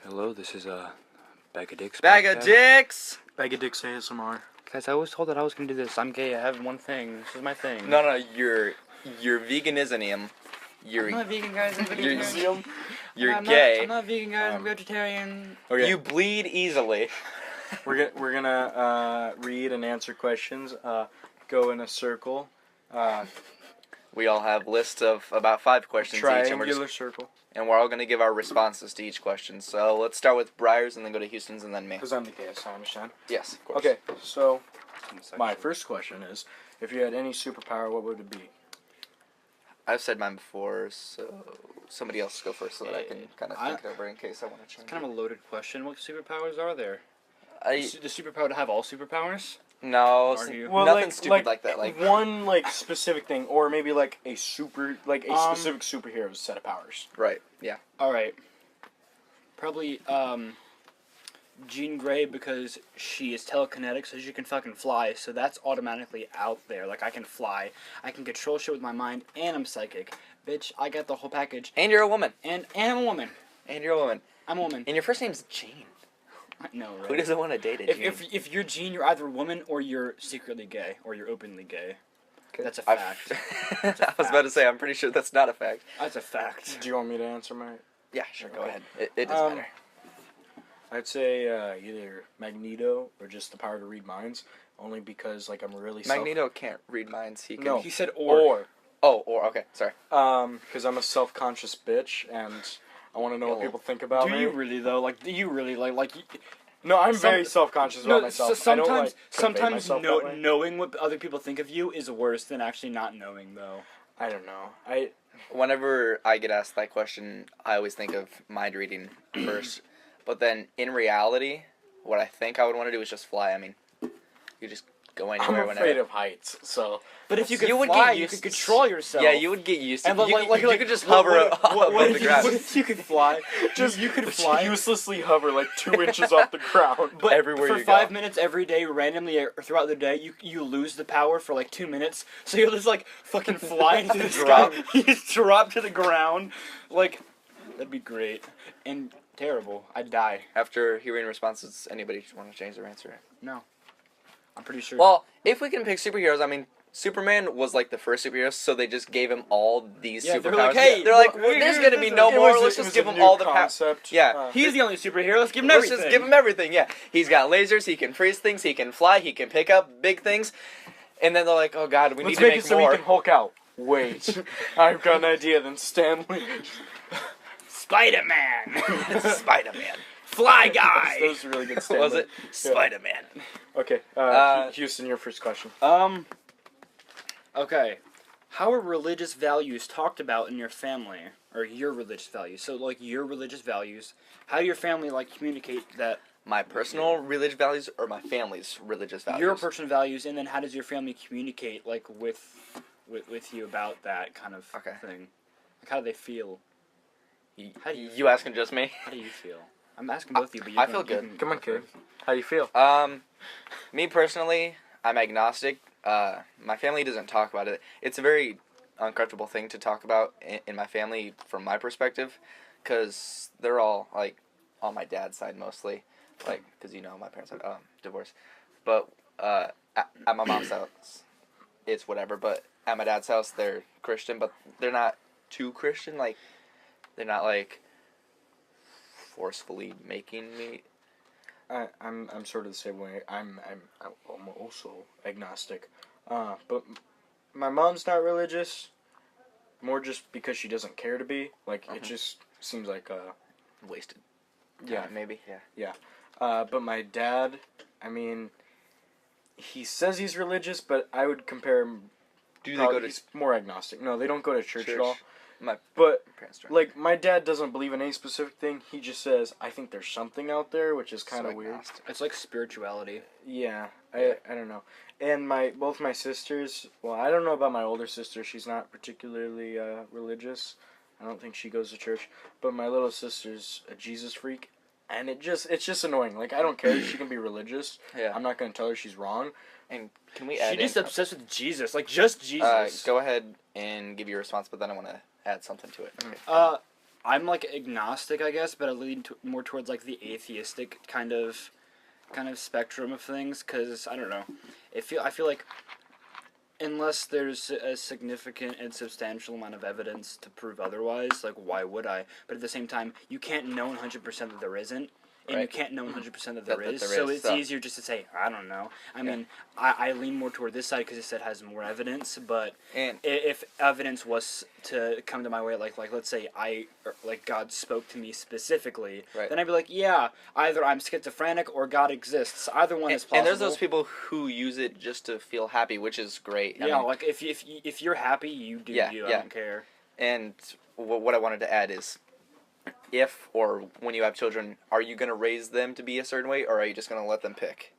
Hello, this is Bag of Dicks. Bag of Dicks! Bag of Dicks ASMR. Guys, I was told that I was gonna do this. I'm gay. I have one thing. This is my thing. No, you're veganism. I'm not vegan, guys. I'm vegetarian. You're gay. I'm not vegan, guys. I'm vegetarian. Okay. You bleed easily. We're gonna read and answer questions. Go in a circle. We all have lists of about 5 questions each, Triangular circle. and we're all going to give our responses to each question. So let's start with Briar's and then go to Houston's and then me. Because I'm the gayest, I understand. Yes, of course. Okay, so my first question is, if you had any superpower, what would it be? I've said mine before, so somebody else go first so that I can kind of think it over in case I want to change It's kind of a loaded question. What superpowers are there? it. The superpower to have all superpowers? No, Are you? Well, nothing stupid like that. Like one specific thing, or maybe a specific superhero's set of powers. right, yeah. All right. Probably Jean Grey, because she is telekinetic, so she can fucking fly. So that's automatically out there. Like, I can fly, I can control shit with my mind, and I'm psychic. Bitch, I got the whole package. And you're a woman. And I'm a woman. And you're a woman. I'm a woman. And your first name's Jean. No, right? Who doesn't want to date a Jean? If you're Jean, you're either a woman or you're secretly gay or you're openly gay. Okay. That's a fact. I was about to say, I'm pretty sure that's not a fact. That's a fact. Do you want me to answer my... Yeah, sure, go Okay. ahead. It doesn't matter. I'd say either Magneto or just the power to read minds, only because I'm really Magneto can't read minds. He can. No. He said or Okay, sorry. because I'm a self-conscious bitch and I want to know what people think about me. Do you really though? Like, do you really like? No, I'm very self-conscious about myself. So I don't, convey sometimes myself that way. knowing what other people think of you is worse than actually not knowing, though. I don't know. Whenever I get asked that question, I always think of mind reading first. But then, in reality, what I think I would want to do is just fly. I mean, you just go anywhere I'm whenever. afraid of heights, so... But if you could would fly, get you used could to- control yourself. Yeah, you would get used to it. And You could just hover above the ground. What if you could fly? You could fly uselessly hover 2 inches off the ground. But everywhere for you 5 go. minutes every day, randomly throughout the day, you lose the power for 2 minutes. So you'll just fucking fly into the sky. You just drop to the ground. That'd be great and terrible. I'd die. After hearing responses, anybody want to change their answer? No, I'm pretty sure. Well, if we can pick superheroes, I mean, Superman was the first superhero, so they just gave him all these Yeah, superpowers. they're like, hey, they're like, well, well, there's gonna be no more. Let's just give him all the power. Yeah. he's the only superhero. Let's give him Let's everything. just give him everything. Yeah, he's got lasers. He can freeze things. He can fly. He can pick up big things. And then they're like, oh god, we need Let's to make make it so more. he can Hulk out. Wait, I've got an idea. Then Stanley. Spider-Man. Spider-Man. Fly guy. That was a really good Stanley. Was it Spider-Man? Okay, Houston, your first question. Okay. How are religious values talked about in your family? Or your religious values? So, your religious values, how do your family, communicate that? My personal religious values or my family's religious values? Your personal values, and then how does your family communicate, with you about that kind of thing? How do they feel? You asking just me? How do you feel? I'm asking both of you, but I feel good. Come on, kid. How do you feel? Me personally, I'm agnostic. My family doesn't talk about it. It's a very uncomfortable thing to talk about in my family from my perspective, because they're all, on my dad's side mostly, because, my parents are divorced. But at my mom's house, it's whatever. But at my dad's house, they're Christian, but they're not too Christian. They're not, forcefully making me... I'm sort of the same way. I'm also agnostic, but my mom's not religious. More just because she doesn't care to be. It just seems wasted. Yeah, maybe. Yeah. But my dad, he says he's religious, but I would compare him. Do they go to? He's more agnostic. No, they don't go to church at all. My parents But my dad doesn't believe in any specific thing. He just says, "I think there's something out there," which is kind of weird. It's like spirituality. Yeah, I don't know. And both my sisters. Well, I don't know about my older sister. She's not particularly religious. I don't think she goes to church. But my little sister's a Jesus freak, and it's just annoying. I don't care if she can be religious. Yeah. I'm not gonna tell her she's wrong. And can we add? She's just obsessed with Jesus, just Jesus. Go ahead and give your response, but then I want to add something to it. Okay. I'm like agnostic, I guess, but I lean more towards like the atheistic kind of spectrum of things, because I don't know. I feel like unless there's a significant and substantial amount of evidence to prove otherwise, like why would I? But at the same time, you can't know 100% that there isn't. And you Right. can't know 100% that there is, there so is, it's so- easier just to say, I don't know. I Yeah. mean, I lean more toward this side because it said has more evidence, but And if evidence was to come to my way, like let's say God spoke to me specifically, Right. then I'd be like, yeah, either I'm schizophrenic or God exists. Either one is possible. and there's those people who use it just to feel happy, which is great. I Yeah, mean, like if you're happy, you do Yeah, you. I yeah. don't care. and what I wanted to add is, if or when you have children, are you going to raise them to be a certain way, or are you just going to let them pick?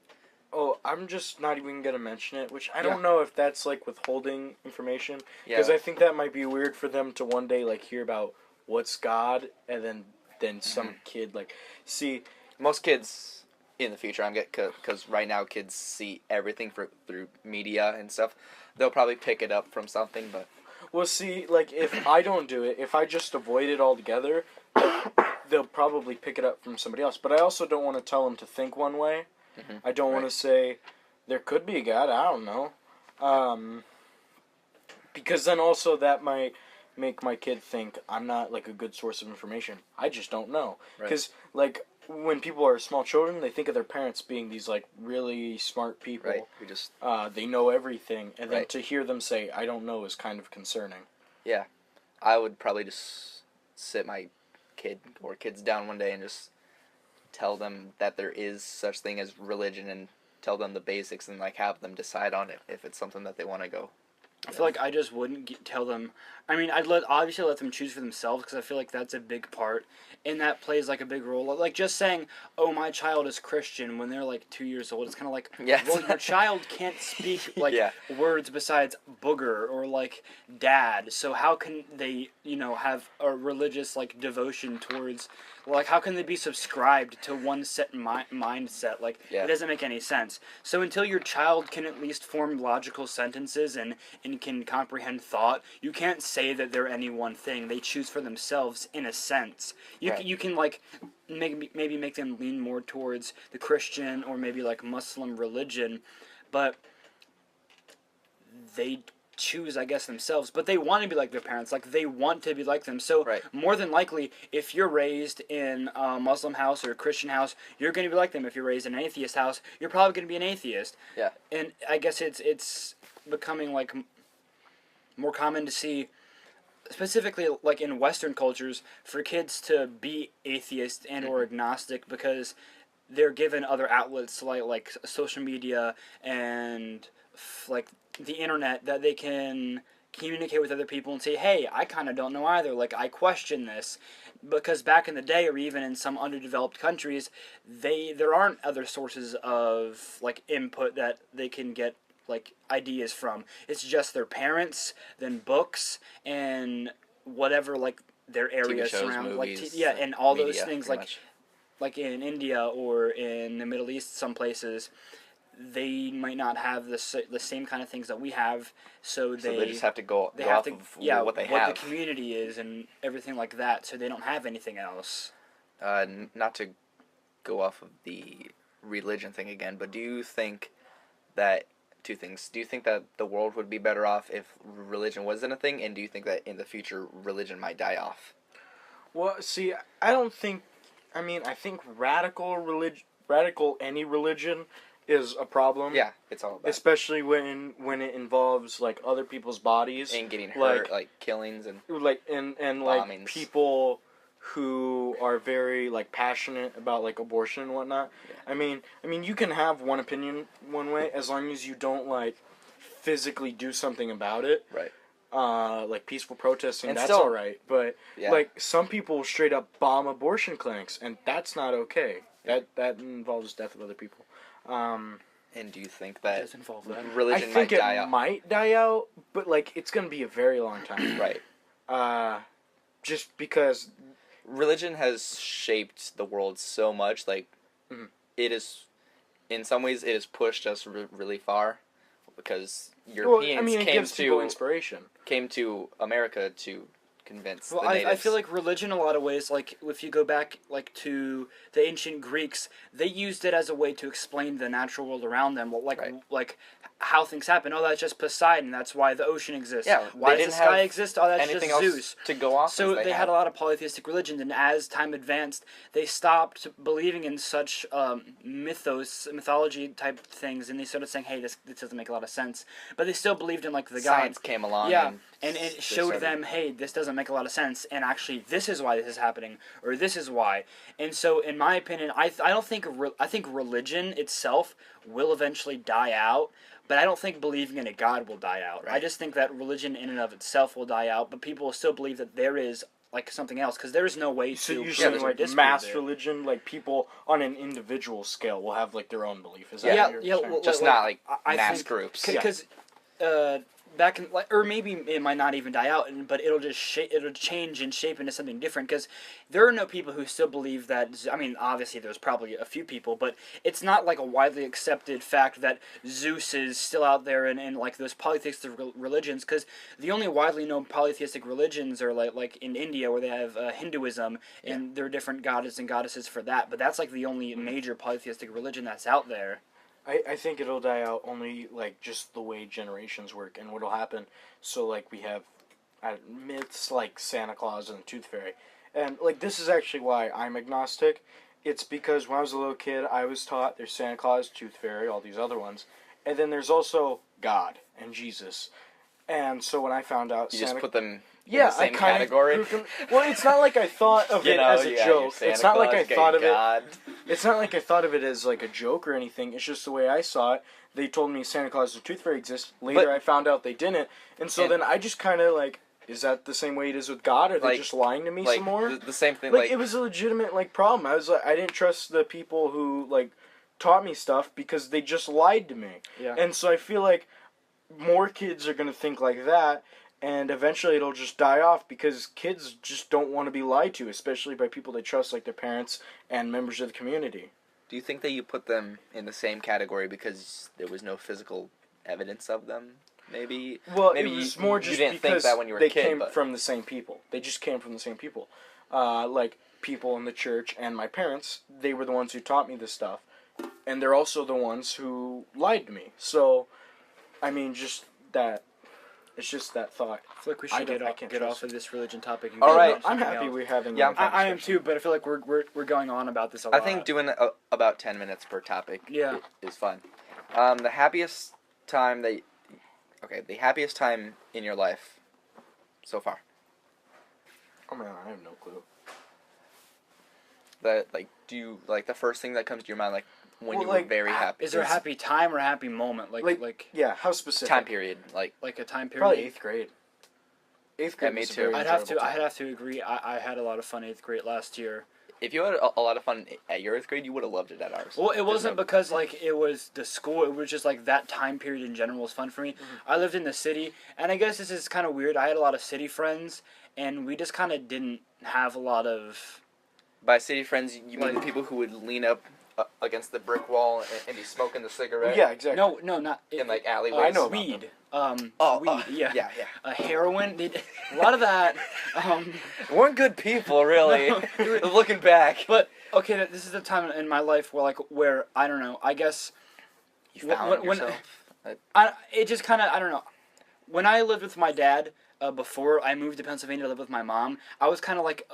Oh, I'm just not even gonna mention it, which I Yeah. don't know if that's like withholding information, Yeah. because I think that might be weird for them to one day like hear about what's God, and then some kid like see. Most kids in the future, because right now kids see everything through media and stuff. They'll probably pick it up from something, but Well, see, like if I don't do it, if I just avoid it altogether, they'll probably pick it up from somebody else. But I also don't want to tell them to think one way. Mhm. I don't want Right. to say there could be a God. I don't know, because then also that might make my kid think I'm not like a good source of information. I just don't know. Right. Because like when people are small children, they think of their parents being these like really smart people. right, we just They know everything, and then Right. to hear them say I don't know is kind of concerning. I would probably just sit my kid or kids down one day and just tell them that there is such thing as religion and tell them the basics and like have them decide on it if it's something that they want to go. I feel like I just wouldn't tell them. I mean, obviously let them choose for themselves because I feel like that's a big part, and that plays like a big role. Like just saying, "Oh, my child is Christian" when they're like 2 years old, it's kind of like, Yeah. well, your child can't speak like Yeah. words besides booger or like dad. So how can they, have a religious like devotion towards? Like, how can they be subscribed to one set mindset? Like, Yeah. it doesn't make any sense. So until your child can at least form logical sentences and can comprehend thought, you can't say that they're any one thing. They choose for themselves in a sense. Right. You can like maybe make them lean more towards the Christian or maybe like Muslim religion, but they choose, I guess, themselves, but they want to be like their parents. Like, they want to be like them. So, Right. more than likely, if you're raised in a Muslim house or a Christian house, you're going to be like them. If you're raised in an atheist house, you're probably going to be an atheist. Yeah. And I guess it's becoming, like, more common to see, specifically, like, in Western cultures, for kids to be atheist and or agnostic because they're given other outlets like social media and, like, the internet that they can communicate with other people and say, hey, I kind of don't know either. Like, I question this. Because back in the day, or even in some underdeveloped countries, there aren't other sources of, like, input that they can get, like, ideas from. It's just their parents, then books, and whatever, like, their area TV shows, surrounding. movies, And all those media, things, pretty like, much. like in India or in the Middle East, some places, they might not have the same kind of things that we have, so they just have to go they go have off to of what what they have. the community is and everything like that, so they don't have anything else. Not to go off of the religion thing again, but do you think that two things? Do you think that the world would be better off if religion wasn't a thing, and do you think that in the future religion might die off? Well, see, I don't think. I mean, I think radical any religion is a problem. Yeah, it's all about Especially when it involves like other people's bodies and getting hurt, like like killings and like and like bombings. people who are very like passionate about like abortion and whatnot. Yeah. I mean you can have one opinion one way as long as you don't like physically do something about it. Right. Like peaceful protesting, And that's still- all right. But Yeah. like some people straight up bomb abortion clinics, and that's not okay. That involves death of other people. And do you think that Does involve that. religion I think might die it out? might die out, but like it's gonna be a very long time. Right. Just because. Religion has shaped the world so much. Like, Mhm. it is, in some ways, it has pushed us really far, because Well, Europeans I mean, it came gives people to inspiration. America to convince Well, the natives. I feel like religion, in a lot of ways, like if you go back like to the ancient Greeks, they used it as a way to explain the natural world around them. Like Right. like how things happen. Oh, that's just Poseidon. That's why the ocean exists. Yeah, Why they does the didn't sky have exist? Oh, that's anything just else Zeus. to go off. So as they had a lot of polytheistic religions, and as time advanced, they stopped believing in such mythology type things, and they started saying, "Hey, this doesn't make a lot of sense." But they still believed in like the Science gods. came along. Yeah, and it they showed started- them, "Hey, this doesn't make a lot of sense, and actually, this is why this is happening, or this is why." And so, in my opinion, I don't think I think religion itself will eventually die out. But I don't think believing in a God will die out. Right. I just think that religion in and of itself will die out, but people will still believe that there is like something else, because there is no way So to. you're prove saying it or like disprove mass it. religion, like people on an individual scale will have like their own belief. Is that Yeah, what you're yeah, saying? well, just like, not like I mass think- groups. Because back in like, or maybe it might not even die out, but it'll just it'll change and shape into something different. Because there are no people who still believe that. I mean, obviously there's probably a few people, but it's not like a widely accepted fact that Zeus is still out there and like those polytheistic religions. Because the only widely known polytheistic religions are like in India, where they have Hinduism, and there are different goddesses and goddesses for that. But that's like the only major polytheistic religion that's out there. I think it'll die out only like just the way generations work and what'll happen. So like we have myths like Santa Claus and the Tooth Fairy, and like this is actually why I'm agnostic. It's because when I was a little kid, I was taught there's Santa Claus, Tooth Fairy, all these other ones, and then there's also God and Jesus. And so when I found out You Santa, just put them yeah, in the same I kinda category. grouped them. Well, it's not like I thought of it as a you got joke. your Santa It's not like Claus, I you got thought your of it. God. It's not like I thought of it as like a joke or anything. It's just the way I saw it. They told me Santa Claus and Tooth Fairy exist. Later, But- I found out they didn't, and so And- then I just kind of like, is that the same way it is with God? Are they Like- just lying to me Like some more? the same thing. Like it was a legitimate like problem. I was like, I didn't trust the people who like taught me stuff because they just lied to me. Yeah. And so I feel like more kids are gonna think like that. And eventually it'll just die off because kids just don't want to be lied to, especially by people they trust, like their parents and members of the community. Do you think that you put them in the same category because there was no physical evidence of them? Maybe. Well, Maybe it was you- more you just didn't think because that when you were a they kid, came but- from the same people. They just came from the same people. Like people in the church and my parents, they were the ones who taught me this stuff. And they're also the ones who lied to me. So, I mean, just that. It's just that thought. I feel like we I should don't- I get can't off trust of this religion topic. And All go right. on to I'm something happy else. we're having. Yeah, a I am discussion. too, but I feel like we're going on about this a lot. I think doing about 10 minutes per topic Yeah. is fun. The happiest time the happiest time in your life so far. Oh man, I have no clue. That do you like the first thing that comes to your mind when Well, you were like, very happy? Is there a happy time or a happy moment? Like Yeah, how specific? time period? Like a time period? Probably 8th grade. 8th grade Yeah, me was a too. very I'd have enjoyable to. time. I'd have to agree. I had a lot of fun 8th grade last year. if you had a lot of fun at your 8th grade, you would have loved it at ours. Well, it There's wasn't no- because like it was the school. It was just like that time period in general was fun for me. Mm-hmm. I lived in the city, and I guess this is kind of weird. I had a lot of city friends, and we just kind of didn't have a lot of. By city friends, you mean Like- the people who would lean up against the brick wall and be smoking the cigarette? Yeah, exactly. No, not In like alleyways. I know about weed. Weed. Yeah. yeah. Heroin. A lot of that. Weren't good people, really. No. Looking back. But okay, this is the time in my life where I don't know. I guess You found yourself. it just kind of I don't know. When I lived with my dad before I moved to Pennsylvania to live with my mom, I was kind of like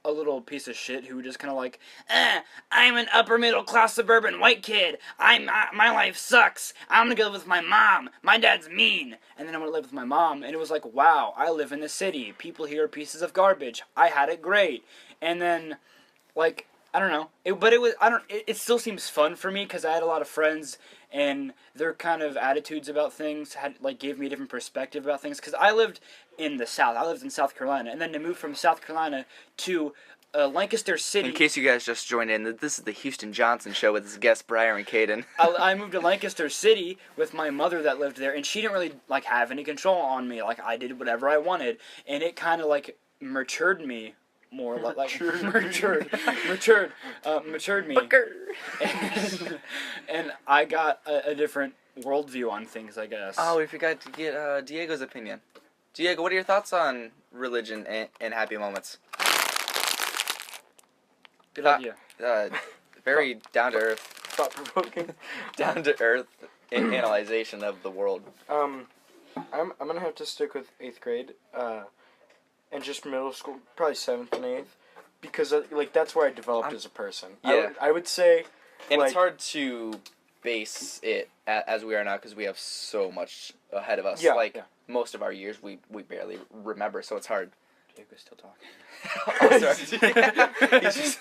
a little piece of shit who just kind of like, I'm an upper middle class suburban white kid. My life sucks. I'm gonna go live with my mom. My dad's mean. And then I'm gonna live with my mom, and it was like, wow, I live in the city. People here are pieces of garbage. I had it great. And then, like, I don't know. It still seems fun for me because I had a lot of friends and their kind of attitudes about things gave me a different perspective about things. Because I lived in the South. I lived in South Carolina, and then to move from South Carolina to Lancaster City. In case you guys just joined in, this is the Houston Johnson Show with his guest Briar and Caden. I moved to Lancaster City with my mother that lived there, and she didn't really have any control on me. Like I did whatever I wanted, and it kind of matured me more. Matured me. And I got a different worldview on things, I guess. Oh, we forgot to get Diego's opinion. Diego, what are your thoughts on religion and happy moments? Good idea. Very down to earth, Thought-provoking. down to earth analyzation of the world. I'm gonna have to stick with 8th grade, and just middle school, probably 7th and 8th, because like that's where I developed as a person. Yeah. I would say, And like, it's hard to base it as we are now because we have so much ahead of us. Yeah, like yeah. most of our years, we barely remember, so it's hard. Diego's still talking. Oh, sorry. He's just-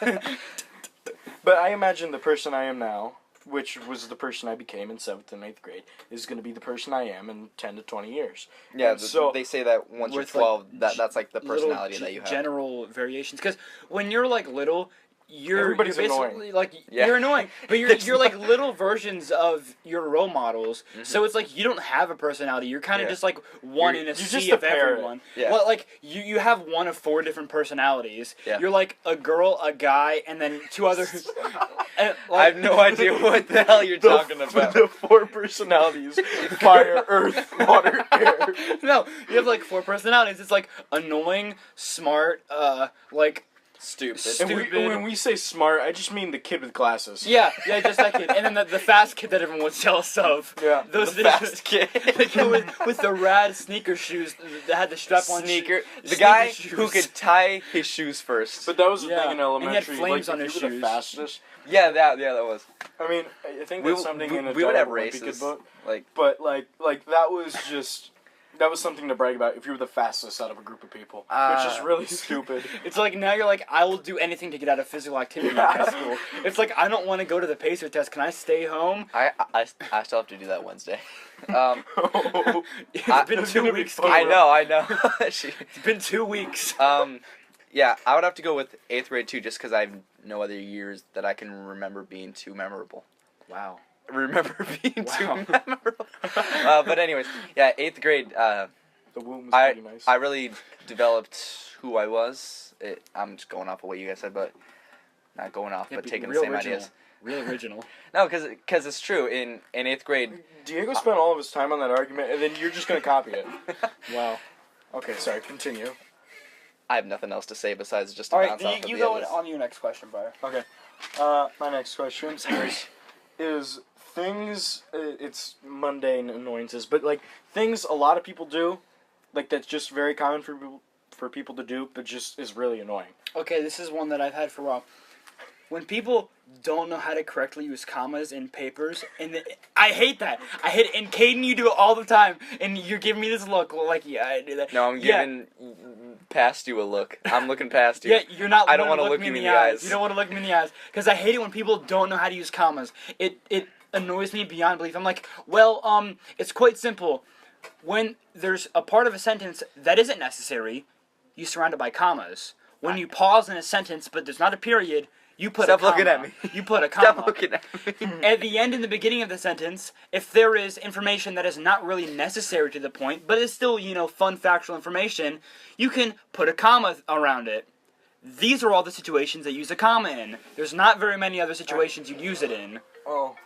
But I imagine the person I am now, which was the person I became in 7th and 8th grade, is going to be the person I am in 10 to 20 years. yeah, And so they say that once you're With, like, 12, that's like the personality little that you have. general variations, because when you're like little, Everybody's you're basically annoying. like Yeah. you're annoying, but you're like little versions of your role models. Mhm. So it's like you don't have a personality. You're kind of Yeah. just like one in a You're sea just a of parrot. everyone. Yeah. Well, like you have one of 4 different personalities. Yeah. You're like a girl, a guy, and then 2 others. And, I have no idea what the hell you're talking about. The 4 personalities: fire, earth, water, air. No, you have like 4 personalities. It's like annoying, smart, like Stupid. And Stupid. when we say smart, I just mean the kid with glasses. yeah, just that kid, and then the fast kid that everyone was jealous of. Yeah. Those The fast kid. the kid with the rad sneaker shoes that had the strap-on Sneaker. The sneaker guy shoes. who could tie his shoes first. But that was the Yeah. thing in And he had elementary. flames like, on if his you were shoes. the fastest. Yeah, that was. I mean, I think We that's something in a would have Olympic could races. vote. Like, But like that was just that was something to brag about if you were the fastest out of a group of people, which is really stupid. It's like now you're like, I will do anything to get out of physical activity in high school. It's like I don't want to go to the pacer test. Can I stay home? I still have to do that Wednesday. It's I- been It's 2 gonna be weeks. fun. I know. She- It's been 2 weeks. Yeah, I would have to go with 8th grade too, just because I have no other years that I can remember being too memorable. Wow. Remember being Wow. too memorable. But anyways, yeah, 8th grade. The womb was pretty nice. I really developed who I was. I'm just going off of what you guys said, but not going off, Yeah, but be taking the real same original. ideas. Real original. No, because it's true. In 8th grade, Diego spent all of his time on that argument, and then you're just gonna copy it. Wow. Okay, sorry. Continue. I have nothing else to say besides just to All right, bounce off of you the go others. on your next question, Briar. Okay. My next question is things. It's mundane annoyances, but like things a lot of people do, like that's just very common for people to do, but just is really annoying. Okay, this is one that I've had for a while. When people don't know how to correctly use commas in papers, and I hate that. I hate it. And Caden, you do it all the time, and you're giving me this look like, yeah, I do that. No, I'm Yeah. giving past you a look. I'm looking past you. Yeah, you're not. I don't want to look me you in the eyes. eyes. You don't want to look me in the eyes because I hate it when people don't know how to use commas. It annoys me beyond belief. I'm like, well, it's quite simple. When there's a part of a sentence that isn't necessary, you surround it by commas. When you pause in a sentence but there's not a period, you put Stop a comma. looking at me. You put a comma. Stop looking at me. At the end and the beginning of the sentence, if there is information that is not really necessary to the point, but is still, fun factual information, you can put a comma around it. These are all the situations that use a comma in. There's not very many other situations you'd use it in. Oh,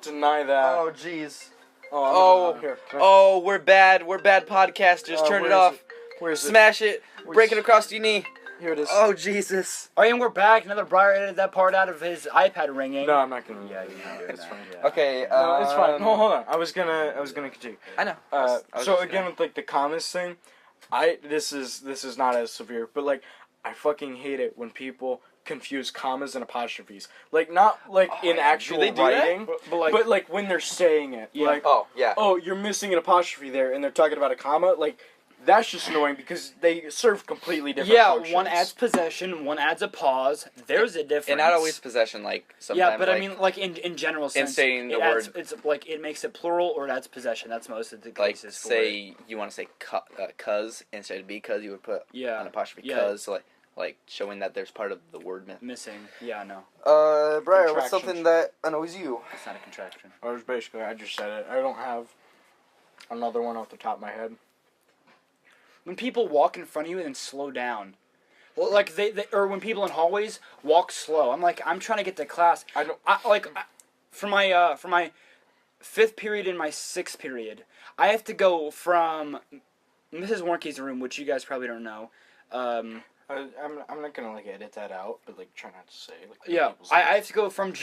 deny that. Oh, jeez. Oh, here. Oh, we're bad. We're bad podcasters. Turn it off. Where is it? Smash it. Break it across your knee. Here it is. Oh, Jesus. Oh, and we're back. Another Briar edited that part out of his iPad ringing. No, I'm not gonna. Yeah, you can do It's that. fine. Yeah. Okay. No, it's fine. No, hold on. I was gonna continue. I know. So just again, with like the commas thing, this is not as severe, but like I fucking hate it when people confuse commas and apostrophes. Like not like in yeah. actual Do they do that? writing, But but like when they're saying it. Yeah. Like Oh, yeah. oh, you're missing an apostrophe there, and they're talking about a comma. Like that's just annoying because they serve completely different yeah, functions. one adds possession, one adds a pause. There's a difference. And not always possession, like sometimes. Yeah, but like, I mean, like in general sense, stating the it adds, word- it's like it makes it plural or it adds possession. That's most of the like cases. for it. say you want to say cuz instead of because, you would put Yeah. an apostrophe Yeah. cuz, so like showing that there's part of the word. Missing. Yeah, no, Briar, what's something that annoys you? it's not a contraction. Or basically, I just said it. I don't have another one off the top of my head. When people walk in front of you and then slow down. Well, like they or when people in hallways walk slow. I'm like, I'm trying to get to class. For my 5th period and my 6th period, I have to go from Mrs. Warnke's room, which you guys probably don't know. I'm not gonna like edit that out, but like try not to say. Like, Yeah, people's I names. have to go from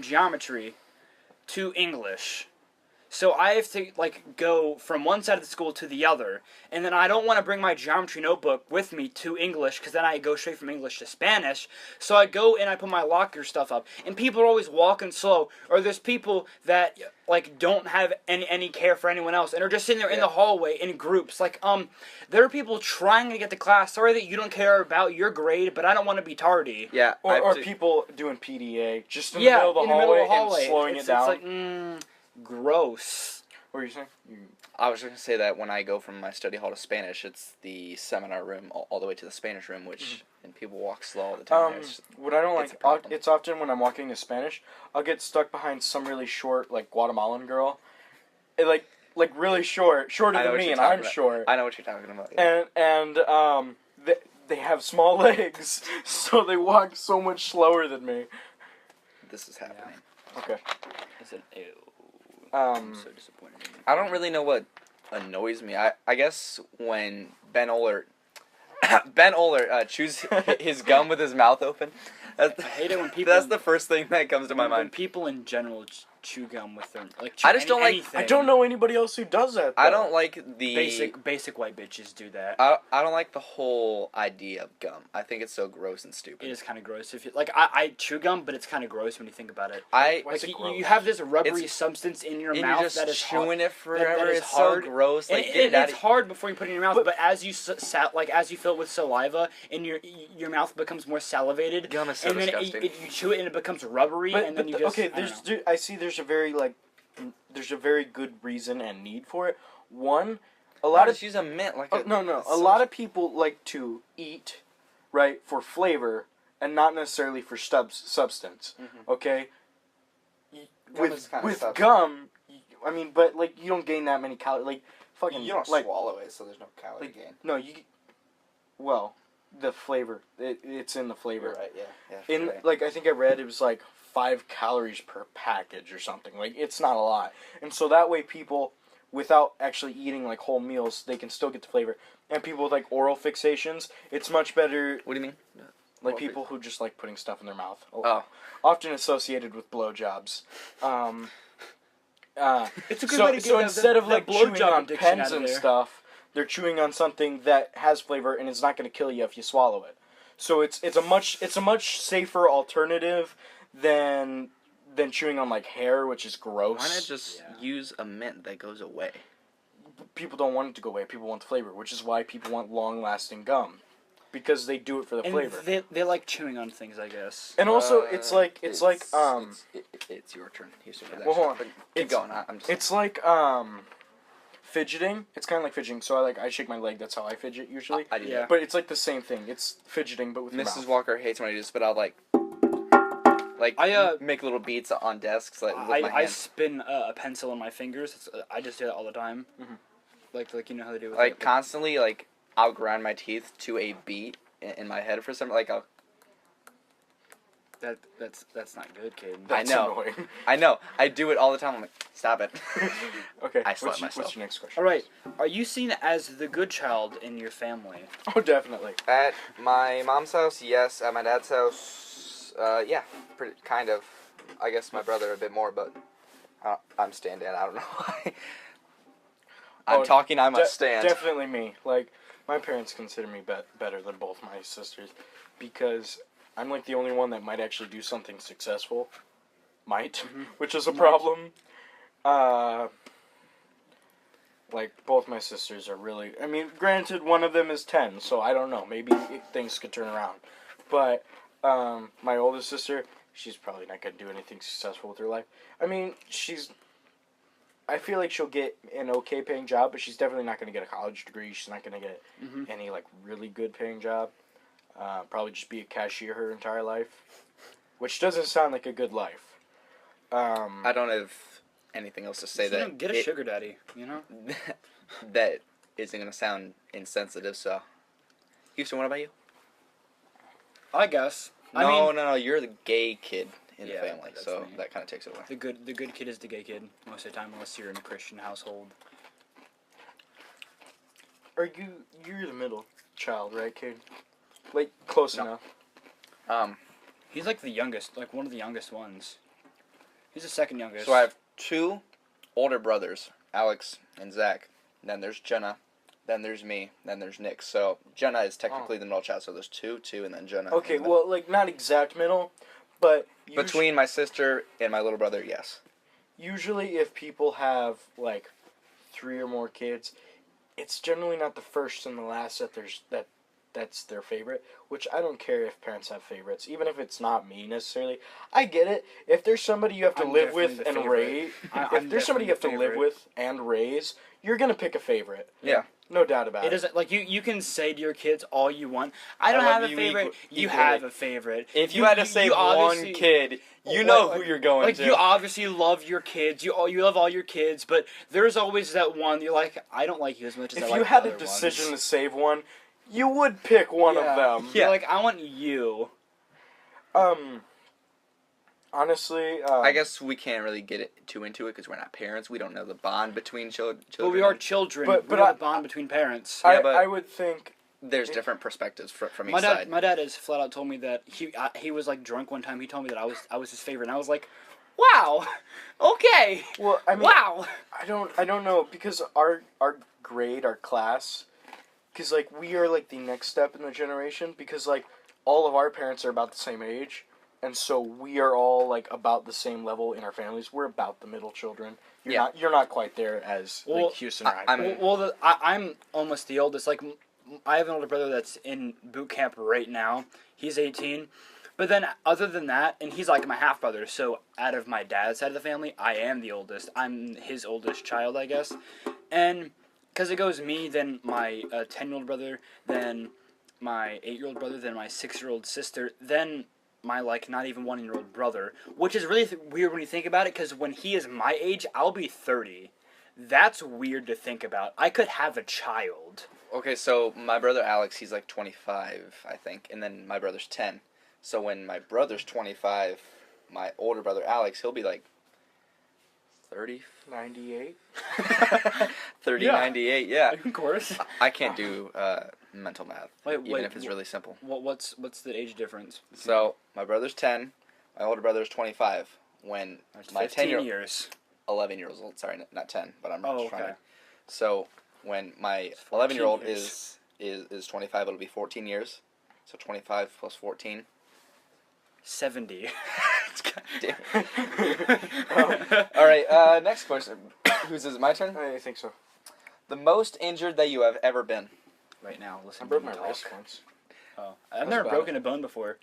geometry to English. So I have to like go from one side of the school to the other, and then I don't want to bring my geometry notebook with me to English because then I go straight from English to Spanish. So I go and I put my locker stuff up, and people are always walking slow, or there's people that like don't have any care for anyone else and are just sitting there in the hallway in groups. Like there are people trying to get to class. Sorry that you don't care about your grade, but I don't want to be tardy. Yeah. Or people doing PDA just in the middle of the hallway and slowing it down. It's like, gross. What are you saying? I was going to say that when I go from my study hall to Spanish, it's the seminar room all the way to the Spanish room, which and people walk slow all the time. What I don't it's a like, problem. it's often when I'm walking to Spanish, I'll get stuck behind some really short, like, Guatemalan girl. It, like really shorter than me, and I'm short. I know what you're talking about. Yeah. And they have small legs, so they walk so much slower than me. This is happening. Okay. It's an ew. I'm so disappointed in you. I don't really know what annoys me. I guess when Ben Oler chews his gum with his mouth open. I hate it when people. That's the first thing that comes to my when mind. people in general chew gum with their I just don't like- anything. I don't know anybody else who does that, though. I don't like the Basic white bitches do that. I don't like the whole idea of gum. I think it's so gross and stupid. It is kind of gross. If you like, I chew gum, but it's kind of gross when you think about it. I Why is Like it gross? you have this rubbery It's- substance in your and mouth you're just that is chewing hard. it forever. is It's hard. so gross. Like And get it out it's of hard before you put it in your mouth, but as you as you fill it with saliva, and your mouth becomes more salivated, Gum is so and then disgusting. you chew it and it becomes rubbery, and then you just okay, I don't know. I see there's a very good reason and need for it. One, a lot of just use a mint like a lot of people like to eat, right, for flavor and not necessarily for substance. Okay, Gum is kinda with substance. gum, I mean, but like you don't gain that many calories. Like fucking, you don't like swallow it, so there's no calorie like, gain. no, well, the flavor, it's in the flavor. You're right. Yeah. In right. like I think I read it was like 5 calories per package or something. Like it's not a lot, and so that way people, without actually eating like whole meals, they can still get the flavor. And people with like oral fixations, it's much better. What do you mean? Like people who just like putting stuff in their mouth. Oh. Often associated with blowjobs. It's a good So, way to so get instead of like chewing blowjob on addiction pens out of and there. stuff, they're chewing on something that has flavor and is not going to kill you if you swallow it. So it's a much safer alternative than chewing on like hair, which is gross. Why not just use a mint that goes away? People don't want it to go away. People want the flavor, which is why people want long-lasting gum, because they do it for the And flavor. they like chewing on things, I guess. And also, it's your turn. Here's for that. Well, hold on. Keep It's- going. I'm just. It's like fidgeting. It's kind of like fidgeting. So I shake my leg. That's how I fidget usually. I do Yeah. that. But it's like the same thing. It's fidgeting, but with your Mrs. mouth. Walker hates when I do spit out like make little beats on desks like with my I hands. spin a pencil on my fingers. I just do that all the time. Like you know how they do with Like it, constantly, like I'll grind my teeth to a beat in my head for some like I'll. That's not good, kid. That's I know. annoying. I know. I do it all the time. I'm like, stop it. Okay. I slapped myself. What's your next question? All right, are you seen as the good child in your family? Oh, definitely. At my mom's house, yes. At my dad's house, yeah, pretty kind of. I guess my brother a bit more, but I'm stand in. I don't know why. I'm talking. I must stand. Definitely me. Like my parents consider me better than both my sisters, because I'm like the only one that might actually do something successful. Which is a problem. Like both my sisters are really. I mean, granted, one of them is 10, so I don't know. Maybe things could turn around. But my oldest sister, she's probably not gonna do anything successful with her life. I mean, I feel like she'll get an okay paying job, but she's definitely not going to get a college degree. She's not going to get any like really good paying job. Probably just be a cashier her entire life, which doesn't sound like a good life. I don't have anything else to say So, you know, get a sugar daddy, you know? that isn't gonna sound insensitive. So, Houston, what about you? I guess. No, you're the gay kid in the Yeah, family, that's so me. that kind of takes it away. The good kid is the gay kid most of the time, unless you're in a Christian household. You're the middle child, right, Cade? Like, close No. enough. He's like the youngest, like one of the youngest ones. He's the second youngest. So I have 2 older brothers, Alex and Zach. Then there's Jenna. Then there's me. Then there's Nick. So Jenna is technically the middle child. So there's 2, and then Jenna. Okay, well, like, not exact middle, but... Between my sister and my little brother, yes. Usually if people have, like, 3 or more kids, it's generally not the first and the last that's their favorite, which I don't care if parents have favorites, even if it's not me necessarily. I get it. If there's somebody you have to live with and raise, if there's somebody you have to live with and raise, you're going to pick a favorite. Yeah. No doubt about it. It doesn't, like, you can say to your kids all you want, I don't have a favorite, you have a favorite. If you had to say one kid, you know who you're going like, to. you obviously love your kids, you love all your kids, but there's always that one, you're like, I don't like you as much as I like If the you had other a decision ones. to save one, you would pick one of them. Yeah, like, I want you. Honestly, I guess we can't really get too into it because we're not parents. We don't know the bond between children. But we are children. But we know the bond between parents. Yeah, but I would think there's different perspectives from each My side. dad has flat out told me that he was like drunk one time. He told me that I was his favorite, and I was like, wow, okay, well, I mean, wow. I don't know because our grade, our class, because like we are like the next step in the generation because like all of our parents are about the same age. And so we are all like about the same level in our families. We're about the middle children. You're not quite there as like Houston or I. I'm almost the oldest. Like, I have an older brother that's in boot camp right now. He's 18. But then, other than that, and he's like my half brother. So out of my dad's side of the family, I am the oldest. I'm his oldest child, I guess. And because it goes me, then my 10-year-old brother, then my 8-year-old brother, then my 6-year-old sister, then my, like, not even 1-year-old brother, which is really weird when you think about it, because when he is my age, I'll be 30. That's weird to think about. I could have a child. Okay, so my brother Alex, he's like 25, I think, and then my brother's 10. So when my brother's 25, my older brother Alex, he'll be like 30? 98? 30, Yeah. 98, yeah. Of course. I can't do mental math, Wait, even if it's really simple. What's the age difference? So my brother's 10, my older brother's 25. When That's my 15 10-year-old, years. 11 years old, sorry, not 10, but I'm Oh, just trying okay. to. So when my It's 14 11-year-old years. is 25, it'll be 14 years. So 25 plus 14. 70. God damn it. All right, next question. Whose is it? My turn? I think so. The most injured that you have ever been? Right now, listen I to broke me my talk. wrist once. Oh, That's I've never about broken a bone before.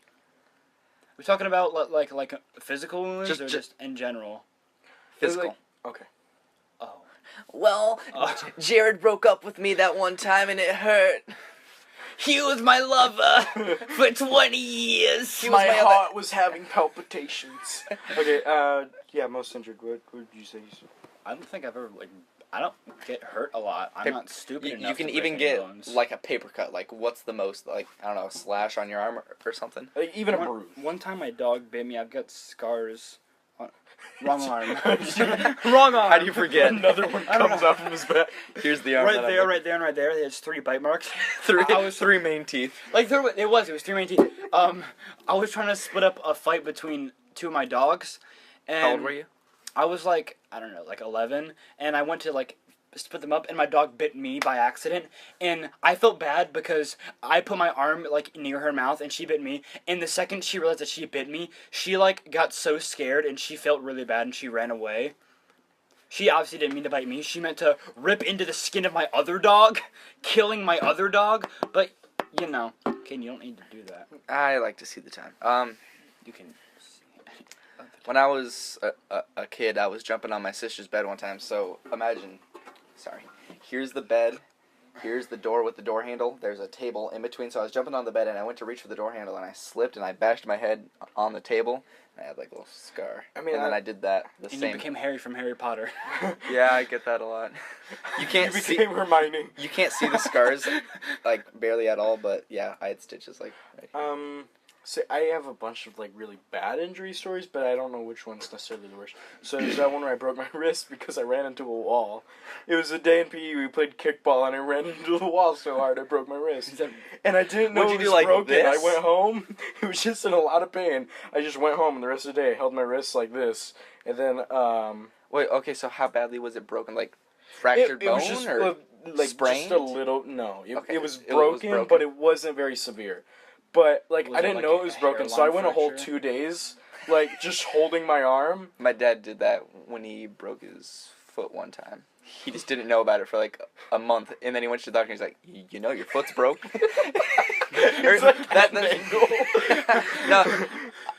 We're talking about like physical wounds Just- or just in general? Physical. Okay. Oh. Well, Jared broke up with me that one time and it hurt. He was my lover for 20 years. He was my heart was having palpitations. Okay, yeah, most injured. What would you say? I don't think I've ever I don't get hurt a lot. I'm not stupid enough. You can to even break any get bones. like a paper cut. Like, what's the most, like, I don't know, a slash on your arm or something? Like, even a bruise. One time my dog bit me. I've got scars. Wrong arm. Wrong arm. How do you forget? Another one comes out from his back. Here's the arm. Right that there, I'm right there, and right there. There's 3 bite marks. three main teeth. Like it was 3 main teeth. I was trying to split up a fight between 2 of my dogs. And How old were you? I was like, I don't know, like 11, and I went to like split them up, and my dog bit me by accident, and I felt bad because I put my arm like near her mouth, and she bit me, and the second she realized that she bit me, she like got so scared, and she felt really bad, and she ran away. She obviously didn't mean to bite me. She meant to rip into the skin of my other dog, killing my other dog, but, you know, Caden, you don't need to do that. I like to see the time. You can... When I was a kid, I was jumping on my sister's bed one time, so imagine, here's the bed, here's the door with the door handle, there's a table in between, so I was jumping on the bed, and I went to reach for the door handle, and I slipped, and I bashed my head on the table, and I had like a little scar. I mean, and then I did that the And same. you became Harry from Harry Potter. Yeah, I get that a lot. You can't You see. became Hermione. You can't see the scars, like barely at all. But yeah, I had stitches like. Right here. say I have a bunch of like really bad injury stories, but I don't know which one's necessarily the worst. So there's that one where I broke my wrist because I ran into a wall. It was a day in PE, we played kickball, and I ran into the wall so hard I broke my wrist. And I didn't know it was broken. I went home. It was just in a lot of pain. I just went home, and the rest of the day I held my wrist like this. And then, Wait, okay, so how badly was it broken? Like, fractured bone, was just, or like, sprained? just a little, no. Okay. It was broken, but it wasn't very severe. But, like, I didn't know it was broken, so I went a whole 2 days, like, just holding my arm. My dad did that when he broke his foot one time. He just didn't know about it for, like, a month, and then he went to the doctor, and he's like, you know your foot's broke? No,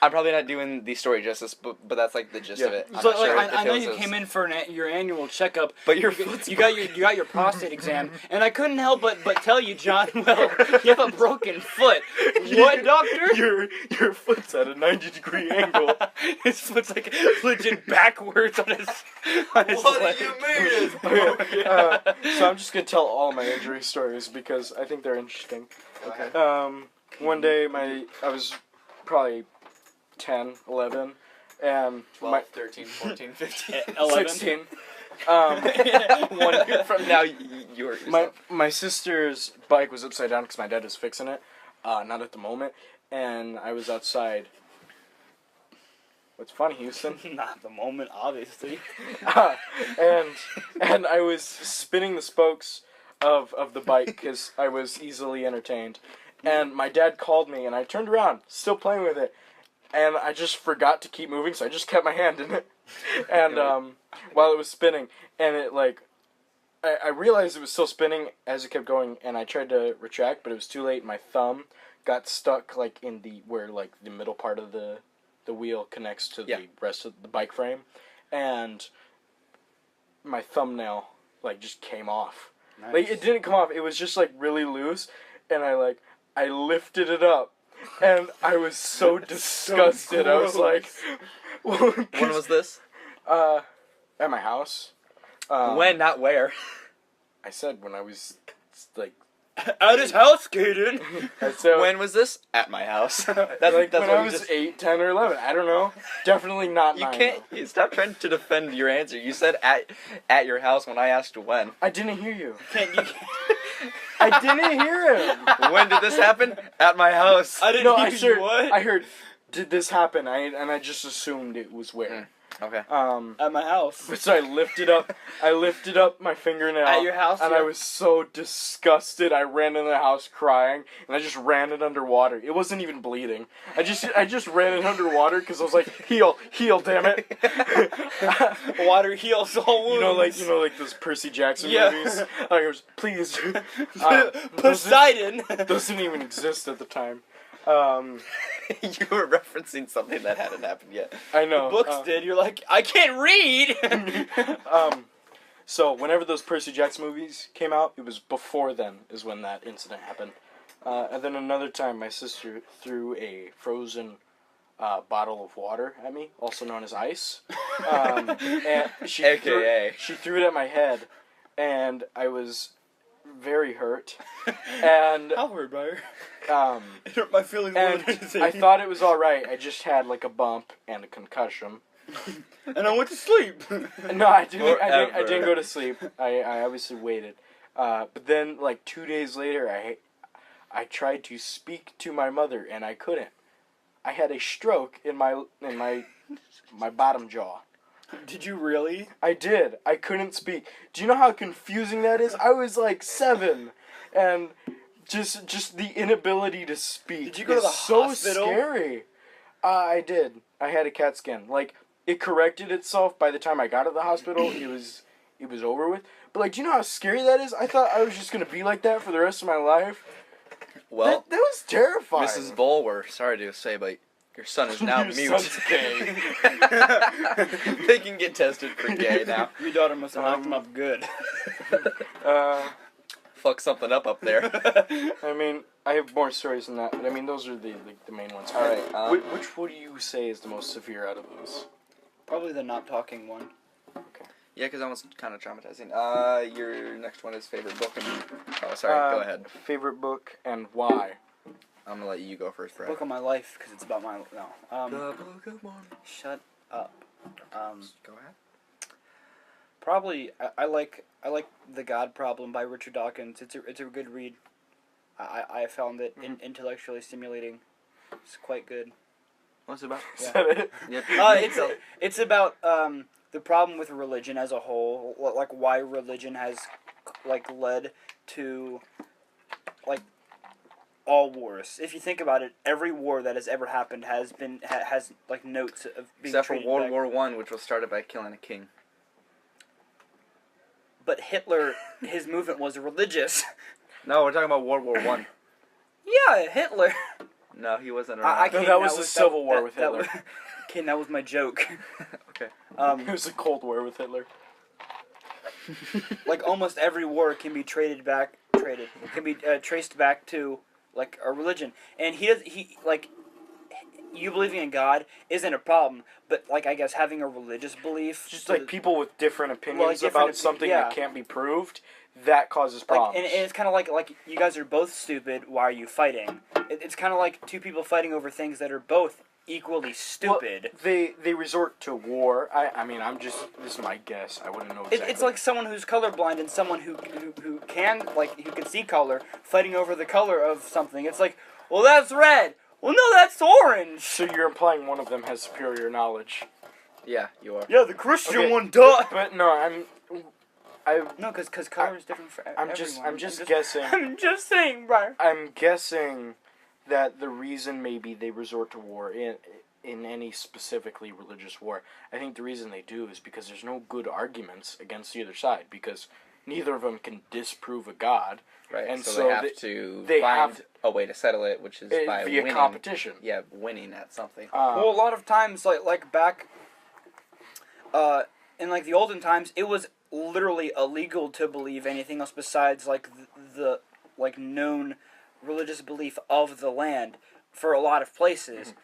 I'm probably not doing the story justice, but that's like the gist of it. So like, I know you came in for your annual checkup, but you got your prostate exam, and I couldn't help but tell you, John. Well, you have a broken foot. What, doctor? Your foot's at a 90-degree angle. His foot's like legit backwards on his. What do you mean it's broken? So I'm just gonna tell all my injury stories because I think they're interesting. Okay. One day I was probably 10, 11, and 12, 13, 14, 15, 11. 16. 1 year from now, you're my sister's bike was upside down because my dad was fixing it, not at the moment, and I was outside. What's funny, Houston? Not at the moment, obviously. And I was spinning the spokes of the bike because I was easily entertained. And my dad called me, and I turned around, still playing with it, and I just forgot to keep moving, so I just kept my hand in it. And while it was spinning, and it like, I realized it was still spinning as it kept going, and I tried to retract, but it was too late. My thumb got stuck like in where like the middle part of the wheel connects to the rest of the bike frame, and my thumbnail like just came off. Nice. Like it didn't come off; it was just like really loose, and I lifted it up, and I was so disgusted. I was like, when was this? At my house. When, not where? I said when I was like at his house, Kaden. When was this? At my house. That's when I was 8, 10, or 11. I don't know. Definitely not 9. You can't. Stop trying to defend your answer. You said at your house when I asked when. I didn't hear you. I didn't hear him. When did this happen? At my house. I didn't hear you. What? I heard. Did this happen? I just assumed it was where. Okay. At my house. So I lifted up my fingernail. At your house? And I was so disgusted. I ran into the house crying, and I just ran it underwater. It wasn't even bleeding. I just ran it underwater because I was like, heal, damn it. Water heals all wounds. You know, like those Percy Jackson movies. Like, I was, please. Poseidon doesn't even exist at the time. You were referencing something that hadn't happened yet. I know. The books did. You're like, I can't read. So whenever those Percy Jackson movies came out, it was before then is when that incident happened. And then another time, my sister threw a frozen bottle of water at me, also known as ice. And she threw it at my head, and I was very hurt. And how hurt by her? It hurt my feelings. And I thought it was all right. I just had like a bump and a concussion. And I went to sleep. No, I didn't go to sleep. I obviously waited. But then like 2 days later, I tried to speak to my mother and I couldn't. I had a stroke in my bottom jaw. Did you really? I did. I couldn't speak. Do you know how confusing that is? I was like 7, and just the inability to speak. Did you go to the hospital? So scary. I did. I had a CAT scan. Like it corrected itself by the time I got to the hospital. It was over with. But like, do you know how scary that is? I thought I was just gonna be like that for the rest of my life. Well, that was terrifying. Mrs. Bulwer, sorry to say, but your son is now Your mute. son's gay. They can get tested for gay now. Your daughter must have knocked him up good. Fuck something up there. I mean, I have more stories than that, but I mean, those are the main ones. All right. Which would you say is the most severe out of those? Probably the not talking one. Okay. Yeah, because that one's kind of traumatizing. Your next one is favorite book. Go ahead. Favorite book and why? I'm gonna let you go first, Brad. Book of my life, because it's about my... No. The Book of Mormon. Shut up. Go ahead. Probably, I like The God Problem by Richard Dawkins. It's a good read. I found it intellectually stimulating. It's quite good. What's it about? Is that it? Yep. It's about the problem with religion as a whole, like why religion has like led to like all wars. If you think about it, every war that has ever happened has like notes of being Except for treated World back. War I, which was started by killing a king. But Hitler, his movement was religious. No, we're talking about World War I. Yeah, Hitler. No, he wasn't No, around. that was the Civil War with Hitler. Ken, that was my joke. Okay. It was a Cold War with Hitler. Like almost every war can be traced back to like a religion, and you believing in God isn't a problem, but like I guess having a religious belief, Just like people with different opinions different about something yeah. that can't be proved, that causes problems. and it's kind of like you guys are both stupid. Why are you fighting? It's kind of like two people fighting over things that are both equally stupid. Well, they resort to war. I mean, this is my guess. I wouldn't know exactly. It's like someone who's colorblind and someone who can see color fighting over the color of something. It's like, well, that's red. Well, no, that's orange. So you're implying one of them has superior knowledge. Yeah, you are. Yeah, the Christian Okay, one, duh. But no, No, because color is different for everyone. I'm just guessing. I'm just saying, Brian. I'm guessing that the reason maybe they resort to war in any specifically religious war, I think the reason they do is because there's no good arguments against either side, because neither of them can disprove a god. Right, and so they have to they find have a way to settle it, which is by via winning. competition. Yeah, winning at something. Well, a lot of times, like back, in like the olden times, it was literally illegal to believe anything else besides like the like known religious belief of the land for a lot of places.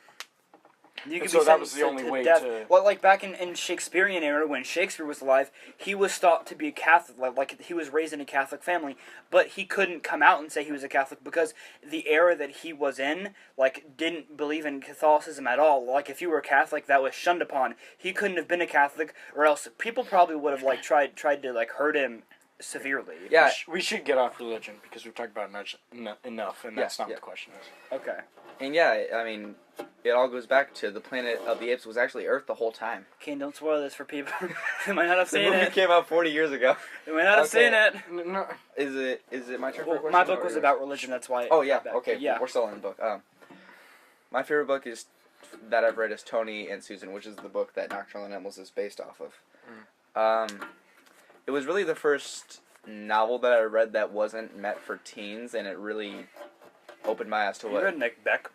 You could so be that was sentenced the only way death. to... Well, like back in Shakespearean era, when Shakespeare was alive, he was thought to be a Catholic. Like he was raised in a Catholic family, but he couldn't come out and say he was a Catholic because the era that he was in, like, didn't believe in Catholicism at all. Like, if you were a Catholic, that was shunned upon. He couldn't have been a Catholic, or else people probably would have like tried to like hurt him severely. Yeah, We should get off religion because we've talked about enough, and that's not what the question is. Okay. and yeah, I mean, it all goes back to the Planet of the Apes was actually Earth the whole time. Kane, don't spoil this for people. They might not have The seen movie it. came out 40 years ago. They might not have Okay. seen it. No. Is it my turn for a Well, question? my book or was yours? about religion. That's why. Oh yeah, back. okay. Yeah. We're still in the book. My favorite book is that I've read is Tony and Susan, which is the book that Nocturnal Animals is based off of. It was really the first novel that I read that wasn't meant for teens, and it really opened my eyes to You what. read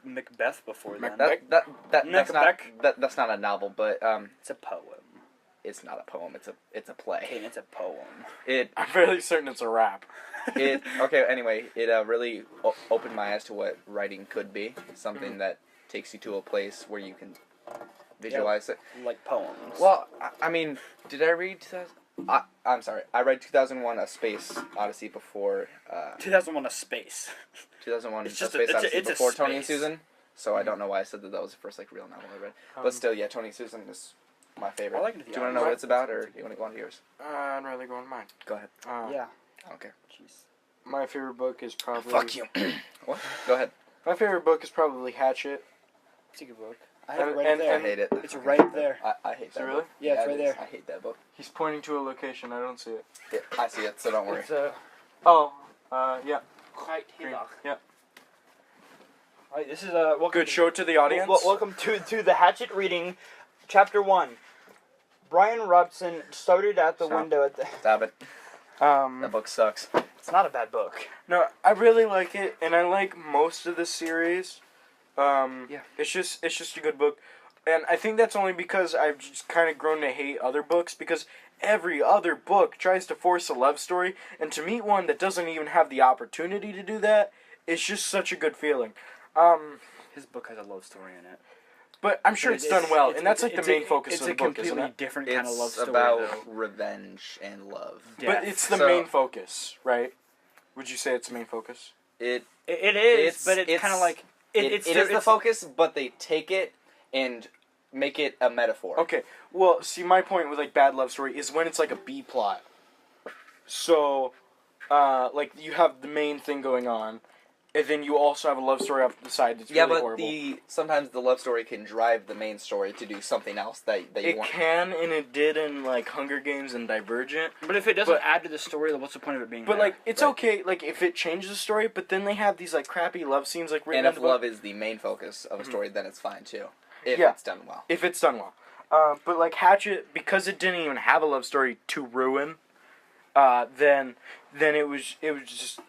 Macbeth before then. That's not a novel, but It's a poem. it's not a poem. It's a play. Kane, it's a poem. I'm fairly certain it's a rap. Okay. Anyway, it really opened my eyes to what writing could be. Something that takes you to a place where you can visualize it. Like poems. Well, I mean, did I read 2000? I'm sorry. I read 2001: A Space Odyssey before. 2001: A Space. 2001: It's A just Space Odyssey it's a before Tony and space. Susan. So I don't know why I said that was the first real novel I read. But still, yeah, Tony and Susan is my favorite. I like it. Do you want to know what it's about, or do you want to go on to yours? I'd rather go on mine. Go ahead. Yeah. Okay. Jeez. My favorite book is probably... Fuck you. What? Go ahead. My favorite book is probably Hatchet. It's a good book. I have it right there. I hate it. It's right there. I hate that it really? book. Yeah, it's right it there. is. I hate that book. He's pointing to a location. I don't see it. Yeah, I see it, so don't worry. It's yeah. Green. Yeah. Alright, this is welcome Good show to the audience. Welcome to the Hatchet Reading, Chapter 1. Brian Robson started at the window at the... Stop it. That book sucks. It's not a bad book. No, I really like it, and I like most of the series. Yeah. It's just a good book, and I think that's only because I've just kind of grown to hate other books, because every other book tries to force a love story, and to meet one that doesn't even have the opportunity to do that, it's just such a good feeling. His book has a love story in it. But I'm sure it's done well, and that's like the main focus of the book, isn't It's a completely it? different kind of love It's story, about though. revenge and love. But it's the So- main focus, right? Would you say it's the main focus? It is, It's- but it's kind of like... it is the focus, but they take it and make it a metaphor. Okay, well, see, my point with, like, bad love story is when it's, like, a B plot. So, like, you have the main thing going on, and then you also have a love story off the side that's really horrible. Yeah, but sometimes the love story can drive the main story to do something else that you want. It can, and it did in, like, Hunger Games and Divergent. But if it doesn't add to the story, then what's the point of it being But, there? like, it's okay, like, if it changes the story, but then they have these, like, crappy love scenes, like, written And if love is the main focus of a story, then it's fine, too. If it's done well. If it's done well. But, like, Hatchet, because it didn't even have a love story to ruin, then it was just...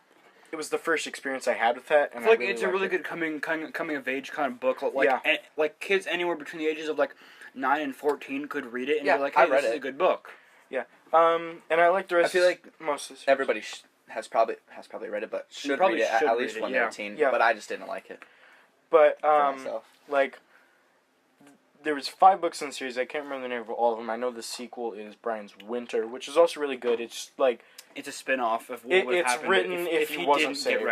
It was the first experience I had with that, and I feel like really it's a really good coming of age kind of book. Like, Yeah. like kids anywhere between the ages of like 9 and 14 could read it and Yeah, be like, I hey, read this is it. a good book. Yeah. And I like the rest. I feel like most of everybody has probably read it, but should probably read it should at read least it, when yeah. they're a teen. Yeah. But I just didn't like it But for myself. like, there was 5 books in the series. I can't remember the name of all of them. I know the sequel is Brian's Winter, which is also really good. It's like It's a spin-off of what would it's happen written if he wasn't didn't get saved.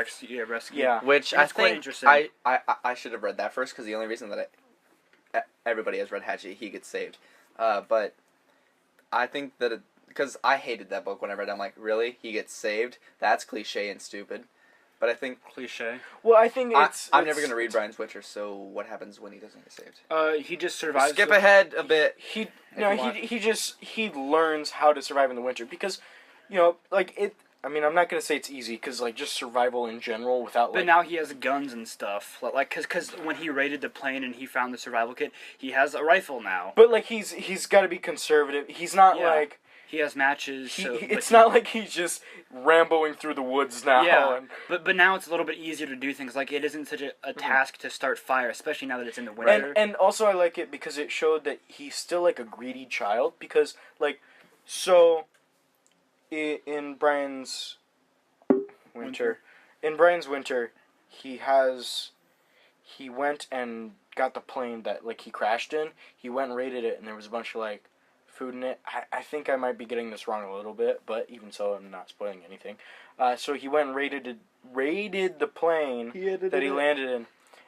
rescued. Yeah. Which That's I quite think interesting. I should have read that first, because the only reason that everybody has read Hatchet, he gets saved. But I think that because I hated that book when I read it, I'm like, really? He gets saved? That's cliche and stupid. But I think Cliche. Well, I think I'm never gonna read Brian's Witcher. So what happens when he doesn't get saved? He just survives. Skip ahead a bit. He you learns how to survive in the winter because, you know, like it. I mean, I'm not gonna say it's easy because like just survival in general without. But like... now he has guns and stuff. Like, cause when he raided the plane and he found the survival kit, he has a rifle now. But like he's got to be conservative. He's not like. He has matches. It's not like he's just ramboing through the woods now. Yeah, and, but now it's a little bit easier to do things. Like, it isn't such a task to start fire, especially now that it's in the winter. and also I like it because it showed that he's still like a greedy child because like so in Brian's winter he went and got the plane that like he crashed in. He went and raided it and there was a bunch of like food in it. I think I might be getting this wrong a little bit, but even so, I'm not spoiling anything. So he went and raided the plane that he landed in,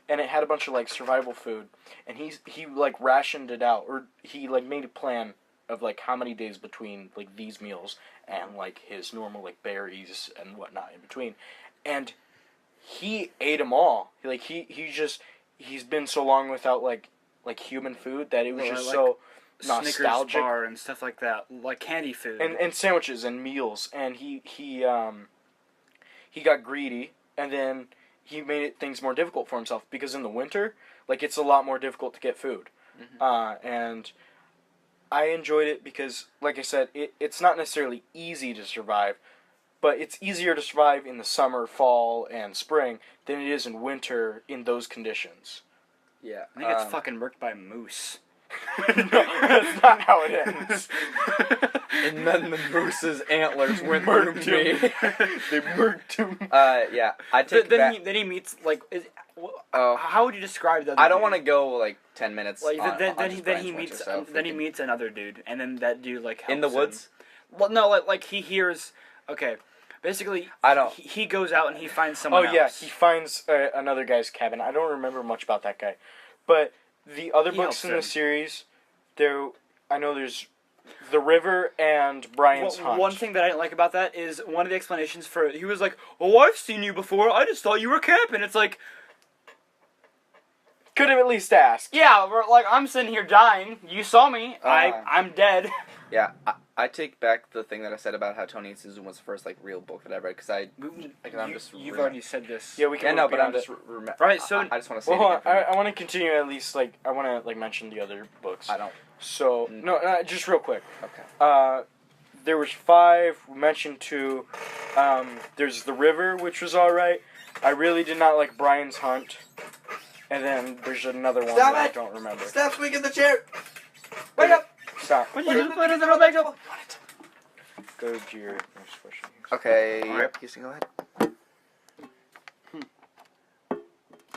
and it had a bunch of like survival food, and he like rationed it out, or he like made a plan of like how many days between like these meals and like his normal like berries and whatnot in between, and he ate them all. He's been so long without like human food that it was just like, so Snickers nostalgic. bar and stuff like that, like candy food and sandwiches and meals, and he got greedy, and then he made things more difficult for himself because in the winter, like it's a lot more difficult to get food, and I enjoyed it because, like I said, it's not necessarily easy to survive, but it's easier to survive in the summer, fall, and spring than it is in winter in those conditions. Yeah, I think it's fucking murked by a moose. No, that's not how it ends. And then the moose's antlers went through me. They murked him. Yeah, I take back. Then he meets like. How would you describe that? I don't want to go like 10 minutes. Like on then just he Brian's meets Winter, so he meets another dude, and then that dude like helps in the him. woods. Well, no, like he hears. Okay, basically, I don't. He goes out and he finds someone else. Oh yeah, he finds another guy's cabin. I don't remember much about that guy, but the other books in the series, I know there's The River and Brian's Hunt. One thing that I didn't like about that is one of the explanations for he was like, "Oh, I've seen you before. I just thought you were camping." It's like, could have at least asked. yeah, like I'm sitting here dying. You saw me. I'm dead. Yeah, I take back the thing that I said about how Tony and Susan was the first like real book that I read because You've already said this. Yeah, we can. Yeah, no, but I'm beyond just Right, so I just want to say. Well, it again. I want to continue at least. Like, I want to like mention the other books. I don't. So no, just real quick. Okay. There was 5. We mentioned 2. There's The River, which was all right. I really did not like Brian's Hunt. And then there's another one that I don't remember. Stop squeaking the chair. Wake up. Stop. What did you do? Put it in the bag up. Go to your next question. Okay. All right. Yep. You can go ahead.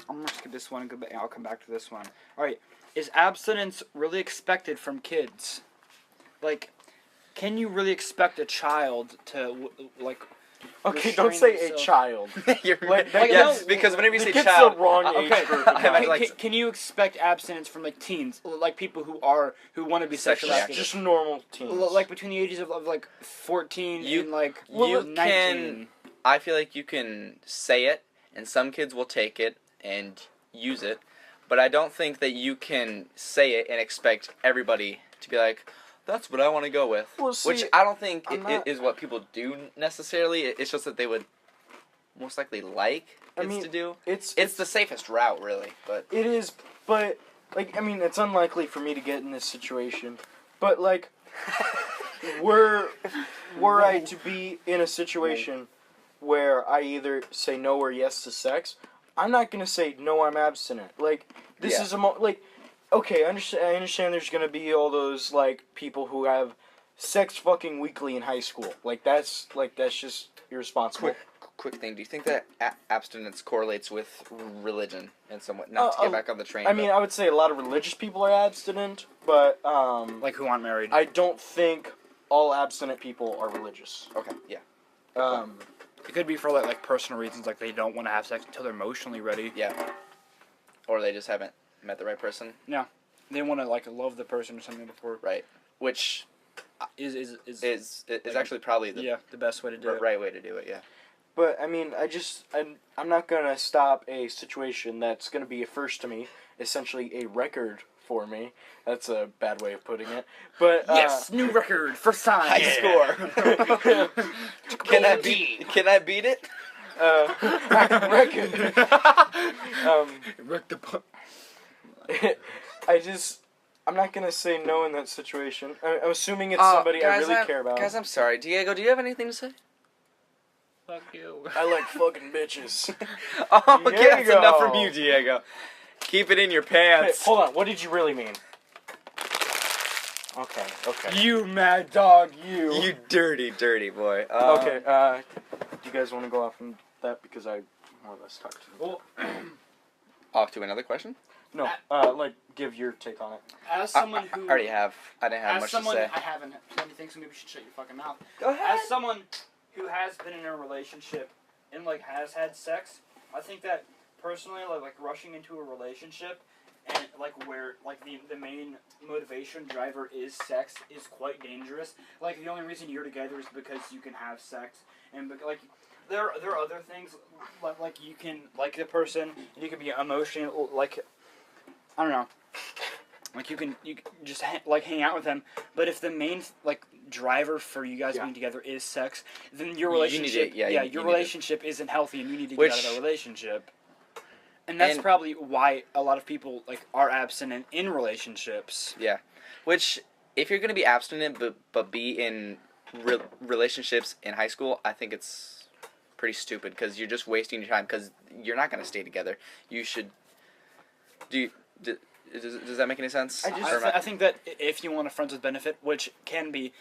I'm gonna skip this one and go back. I'll come back to this one. All right. Is abstinence really expected from kids? Like, can you really expect a child to like? Okay, don't restrain say a themselves. child. You're Like, right. that Yeah, gets- because whenever you say It gets child, the wrong age okay. group. I meant, like, Can you expect abstinence from like teens, like people who want to be sexually Sexually active? Just normal teens. Like between the ages of like 14 You- and like you 19. can- I feel like you can say it, and some kids will take it and use it, but I don't think that you can say it and expect everybody to be like, that's what I want to go with. Well, see, Which I don't think I'm not- is what people do necessarily. It's just that they would most likely like kids to do. It's It's the safest route, really. But It is, but like I mean, it's unlikely for me to get in this situation. But like, were I to be in a situation where I either say no or yes to sex, I'm not gonna say no. I'm abstinent. Like this Yeah. is like, okay, I understand. There's gonna be all those like people who have sex fucking weekly in high school. That's just irresponsible. quick thing, do you think that abstinence correlates with religion and somewhat? Not to get back on the train. I mean, I would say a lot of religious people are abstinent, but Like who aren't married. I don't think all abstinent people are religious. okay, yeah, It could be for like personal reasons, like they don't want to have sex until they're emotionally ready. yeah, or they just haven't met the right person, They want to like love the person or something before. right? Which Is is actually probably the the best way to do it. right way to do it. Yeah. But I mean, I'm not gonna stop a situation that's gonna be a first to me, essentially a record for me. That's a bad way of putting it. But Yes, new record, first time. High score. Can I beat it? record. Wreck the pu- I'm not gonna say no in that situation. I'm assuming it's somebody I really care about. Guys, I'm sorry, Diego. Do you have anything to say? Fuck you. I like fucking bitches. Oh, okay, that's Diego. enough from you, Diego. Keep it in your Hey, pants. hold on. What did you really mean? Okay. You mad dog, you. You dirty, dirty boy. Okay. Do you guys want to go off on that because I more or less talked to you? Well, Off to another question. No. Give your take on it. as someone who I already have. I didn't have as much someone to say. I haven't said anything, so maybe you should shut your fucking mouth. Go ahead. As someone who has been in a relationship and like has had sex, I think that personally, like rushing into a relationship and like where like the main motivation driver is sex is quite dangerous. Like the only reason you're together is because you can have sex, and like there are other things like you can like the person, and you can be emotional, like I don't know. Like you can just hang out with them, but if the main like driver for you guys being together is sex, then your relationship, your relationship isn't healthy, and you need to get out of the relationship. And that's probably why a lot of people like are abstinent in relationships. Yeah, which if you're gonna be abstinent but be in relationships in high school, I think it's pretty stupid because you're just wasting your time because you're not gonna stay together. You should Does that make any sense? I think that if you want a friends with benefit, which can be,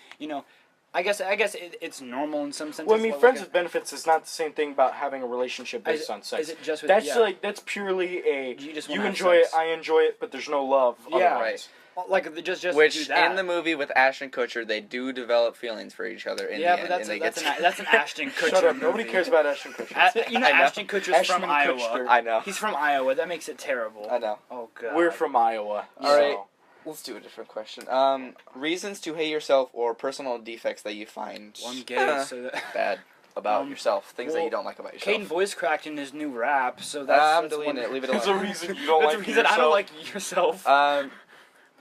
I guess it's normal in some sense. Well, I mean, friends with benefits is not the same thing about having a relationship based on sex. Is it just with, that's purely a you enjoy it, I enjoy it, but there's no love. Yeah, otherwise. Like just which do that. in the movie with Ashton Kutcher, they do develop feelings for each other. In the end, but that's an Ashton Kutcher. Shut up! movie. Nobody cares about Ashton Kutcher. Ashton Kutcher's from Iowa. Kutcher. I know. He's from Iowa. That makes it terrible. I know. Oh god. We're from Iowa. All right. Let's do a different question. Reasons to hate yourself or personal defects that you find Well, I'm gay, so that bad about yourself. Things that you don't like about yourself. Caden voice cracked in his new rap, so that's I'm deleting it. Leave it There's alone. a reason you don't That's like a reason yourself. I don't like yourself.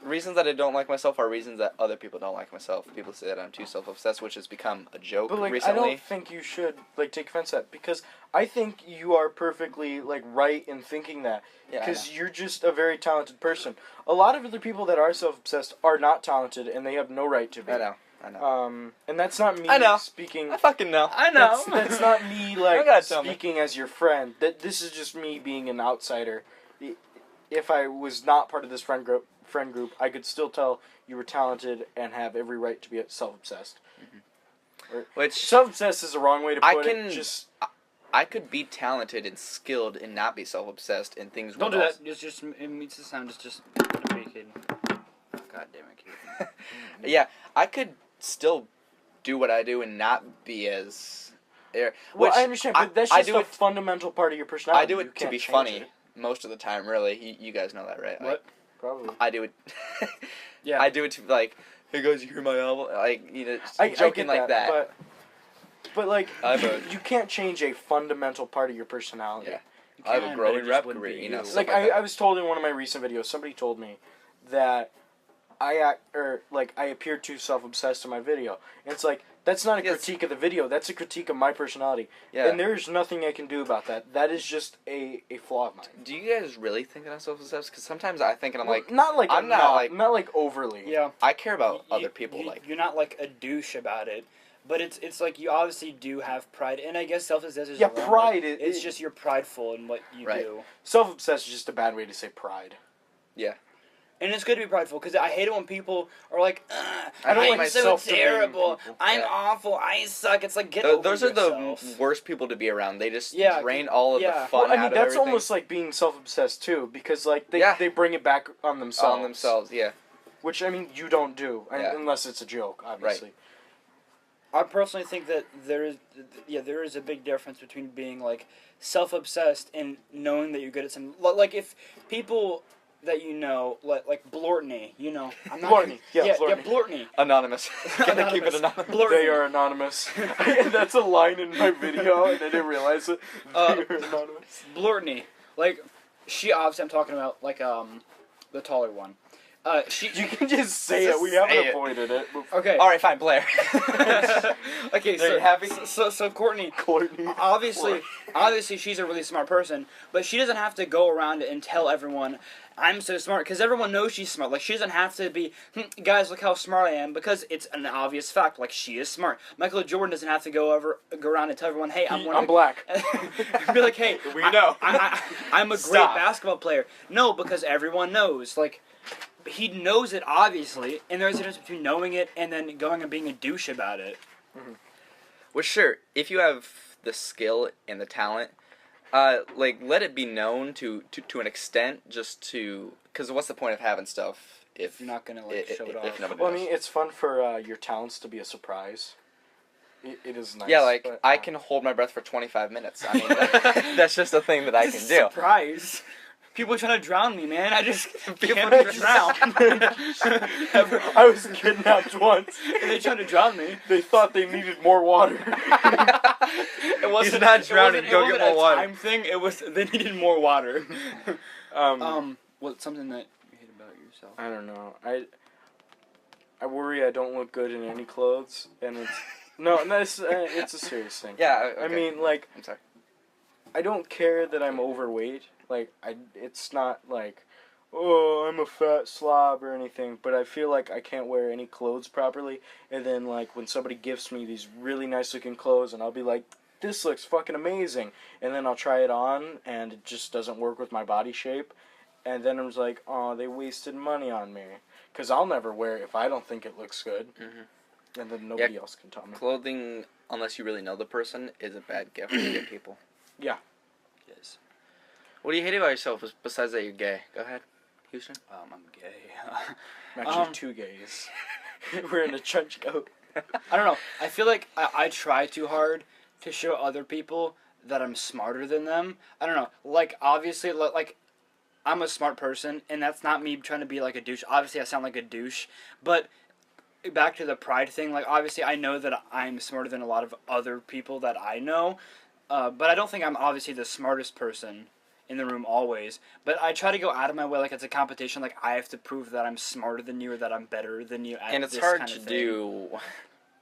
Reasons that I don't like myself are reasons that other people don't like myself. People say that I'm too self-obsessed, which has become a joke But recently. I don't think you should take offense at that because I think you are perfectly right in thinking that because you're just a very talented person. A lot of other people that are self-obsessed are not talented and they have no right to be. I know. And that's not me speaking. I fucking know. I That's not me gotta tell me. speaking as your friend. This is just me being an outsider. If I was not part of this friend group, I could still tell you were talented and have every right to be self-obsessed. Mm-hmm. Which self-obsessed is the wrong way to put it. I could be talented and skilled and not be self-obsessed and things. Don't do that. It meets the sound. Just Caden. God damn it, Caden. Yeah, I could still do what I do and not be as air. Well, Which I understand, but that's I just do a it. fundamental part of your personality. I do You it to can't be change funny it. most of the time. Really, you guys know that, right? Like, What? Probably. I do it. Yeah. I do it to like, hey guys, you hear my album? Like, you know, I joking get like that. But like, I'm a- you can't change a fundamental part of your personality. Yeah. You I have a can, growing but it just rap wouldn't career, be you know. you. stuff Like that. I was told in one of my recent videos, somebody told me that I appear too self-obsessed in my video. And it's like, that's not a Yes. critique of the video, that's a critique of my personality. Yeah. And there's nothing I can do about that. That is just a flaw of mine. Do you guys really think that I'm self-obsessed? Because sometimes I think, and I'm like, not like I'm not not like overly. Yeah. I care about You- other people. Like, you're not like a douche about it, but it's like you obviously do have pride, and I guess self-obsessed is Yeah, the wrong pride word. is- It's just you're prideful in what you Right. do, Self-obsessed is just a bad way to say pride. and it's good to be prideful because I hate it when people are like, I don't I'm like so self-demeaning terrible. people. I'm Yeah. awful. I suck. It's like get over those are yourself. the worst people to be around. They just Yeah, drain all of yeah. the fun Well, I mean, out of that's everything. almost like being self-obsessed too, because like they, Yeah. they bring it back on themselves. on themselves. Yeah. Which I mean, you don't do Yeah. unless it's a joke, obviously. I personally think that there is a big difference between being like self-obsessed and knowing that you're good at something. Like if people that you know, like Blortney, you know, I'm not Blortney, yeah, yeah, Blortney. Blortney. Anonymous. Gotta keep it anonymous. Blortney. They are anonymous. That's a line in my video, and I didn't realize it. They are anonymous. Blortney, like she obviously I'm talking about like the taller one. She You can just say Just it. We say haven't it. avoided it. okay. All right, fine, Blair. Okay, There so you have it. so Courtney. Courtney. Obviously, she's a really smart person, but she doesn't have to go around and tell everyone I'm so smart because everyone knows she's smart. Like she doesn't have to be, guys, look how smart I am because it's an obvious fact. Like she is smart. Michael Jordan doesn't have to go around and tell everyone, hey, I'm black. Be like, hey, We know. I'm a great Stop. basketball player. No, because everyone knows. Like he knows it obviously, and there's a difference between knowing it and then going and being a douche about it. Well, sure. If you have the skill and the talent, like let it be known to an extent, just to because what's the point of having stuff if You're not gonna like show it off. if nobody Well, I knows? mean, it's fun for your talents to be a surprise. It is nice. Yeah, like but, I can hold my breath for 25 minutes. I mean, that's just a thing that I can do. Surprise! People are trying to drown me, man. I just People can't are drown. I was kidnapped once. And they're trying to drown me. They thought they needed more water. It wasn't. He's not drowning. It Go wasn't get more a water. time thing. It was they needed more water. um, Well, something that you hate about yourself. I don't know. I worry I don't look good in any clothes, and it's it's a serious thing. Yeah, I okay. mean, like, I'm sorry. I don't care that I'm overweight. Like, it's not like, oh, I'm a fat slob or anything. But I feel like I can't wear any clothes properly. And then, like, when somebody gifts me these really nice looking clothes, and I'll be like, this looks fucking amazing. And then I'll try it on, and it just doesn't work with my body shape. And then I was like, oh, they wasted money on me. Because I'll never wear it if I don't think it looks good. Mm-hmm. And then nobody else can tell me. Clothing, unless you really know the person, is a bad gift to give people. Yeah. Yes. What do you hate about yourself besides that you're gay? Go ahead, Houston. I'm gay. I'm actually two gays. We're in a trench coat. I don't know. I feel like I try too hard to show other people that I'm smarter than them. I don't know. Like, obviously, like, I'm a smart person, and that's not me trying to be like a douche. Obviously, I sound like a douche. But back to the pride thing, like, obviously, I know that I'm smarter than a lot of other people that I know. But I don't think I'm obviously the smartest person in the room always. But I try to go out of my way, like it's a competition. Like I have to prove that I'm smarter than you or that I'm better than you. At And it's this hard kind to of thing. do.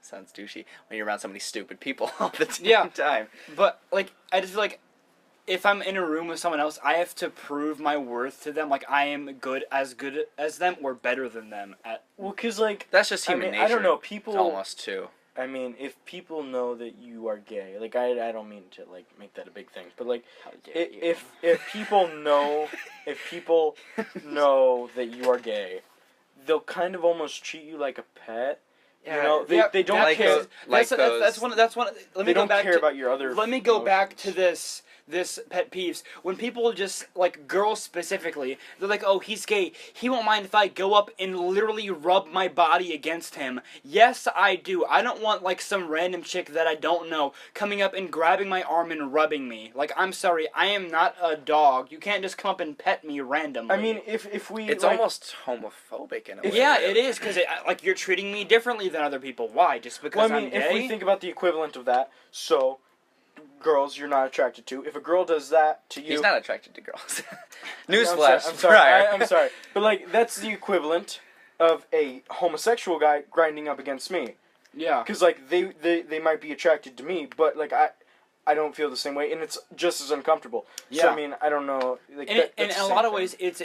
Sounds douchey when you're around so many stupid people all the Yeah. time. But like I just feel like if I'm in a room with someone else, I have to prove my worth to them. Like I am good as them or better than them at. Well, cause like That's just human nature. I don't know. People almost too. I mean, if people know that you are gay, like I don't mean to like make that a big thing, but like How dare you. if people know that you are gay, they'll kind of almost treat you like a pet. You know, they don't like care. those- like That's one. Let me They go don't back care to, about your other. Let me go back to emotions. this this pet peeves when people just, like, girls specifically, they're like, oh, he's gay, he won't mind if I go up and literally rub my body against him. Yes, I do. I don't want, like, some random chick that I don't know coming up and grabbing my arm and rubbing me. Like, I'm sorry, I am not a dog. You can't just come up and pet me randomly. I mean, if we... It's like, almost homophobic in a way. yeah, it is, because, like, you're treating me differently than other people. Why? Just because I'm gay? If we think about the equivalent of that, so... girls you're not attracted to. If a girl does that to you... He's not attracted to girls. No, Newsflash. I'm sorry. I'm sorry. But, like, that's the equivalent of a homosexual guy grinding up against me. Yeah. Because, like, they might be attracted to me, but, like, I don't feel the same way, and it's just as uncomfortable. Yeah. So, I mean, I don't know. Like, And in a lot of ways, it's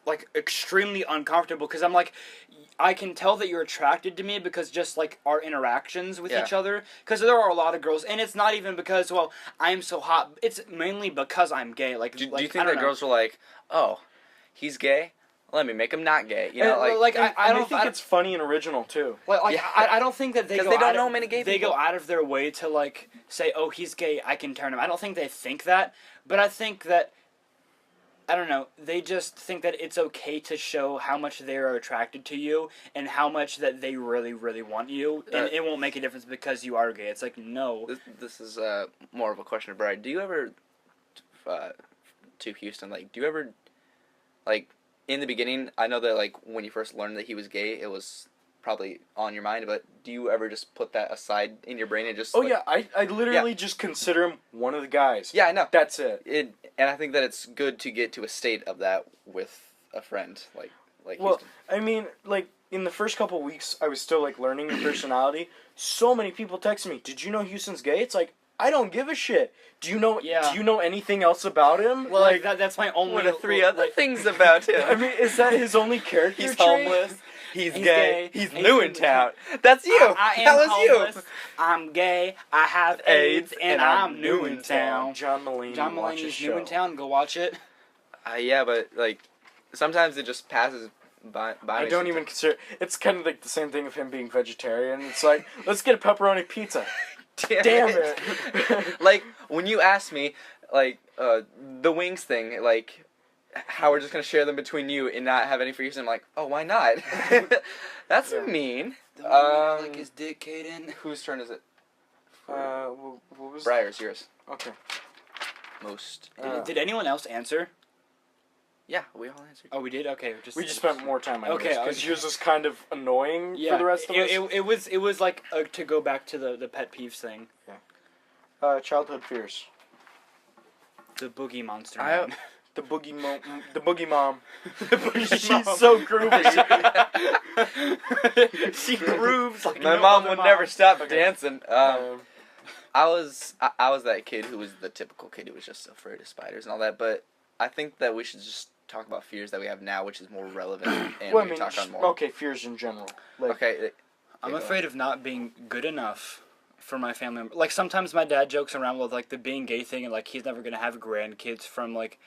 like, extremely uncomfortable, because I'm like... I can tell that you're attracted to me because just, like, our interactions with each other. Because there are a lot of girls, and it's not even because, well, I'm so hot. It's mainly because I'm gay. Like, do you think that girls are like, oh, he's gay? Let me make him not gay. You know, I don't think it's funny and original, too. Like I don't think that they go they don't out know of, many gay they people. go out of their way to, like, say, oh, he's gay, I can turn him. I don't think they think that, but I think that, I don't know, they just think that it's okay to show how much they are attracted to you and how much that they really, really want you, and it won't make a difference because you are gay. It's like, no. This is more of a question of Brad. Do you ever, to Houston, like, do you ever, like, in the beginning, I know that, like, when you first learned that he was gay, it was probably on your mind, but do you ever just put that aside in your brain and just... Oh, like, yeah, I literally just consider him one of the guys. Yeah, I know. That's it. And I think that it's good to get to a state of that with a friend, like well, Houston. I mean, like, in the first couple weeks, I was still, like, learning your personality. So many people text me, did you know Houston's gay? It's like, I don't give a shit. Do you know anything else about him? Well, like, that's my only... What are three other things about him? I mean, is that his only character He's trait? homeless. He's gay. He's and new in town. That's you. I am that was homeless. you. I'm gay. I have AIDS, and I'm new in town. John Mulaney's new in town. Go watch it. Yeah, but, like, sometimes it just passes by. I don't even consider... It's kind of like the same thing of him being vegetarian. It's like, let's get a pepperoni pizza. Damn it. Like, when you asked me, like, the wings thing, like... how we're just going to share them between you and not have any for you. I'm like, oh, why not? That's mean. Like his dick, Caden. Whose turn is it? What was Briar's, yours. Okay. Most. Did anyone else answer? Yeah, we all answered. Oh, we did? Okay. We just spent more time on yours. Okay. Because yours is kind of annoying for the rest of us. It was like, to go back to the pet peeves thing. Yeah. Childhood fears. The boogie monster. The boogie mom. The boogie mom. She's so groovy. She grooves like my no mom other would mom. never stop dancing. I was that kid who was the typical kid who was just afraid of spiders and all that. But I think that we should just talk about fears that we have now, which is more relevant, and we can talk on more. Okay, fears in general. Like, okay. I'm afraid of not being good enough for my family member. Like, sometimes my dad jokes around with, like, the being gay thing, and, like, he's never gonna have grandkids from, like,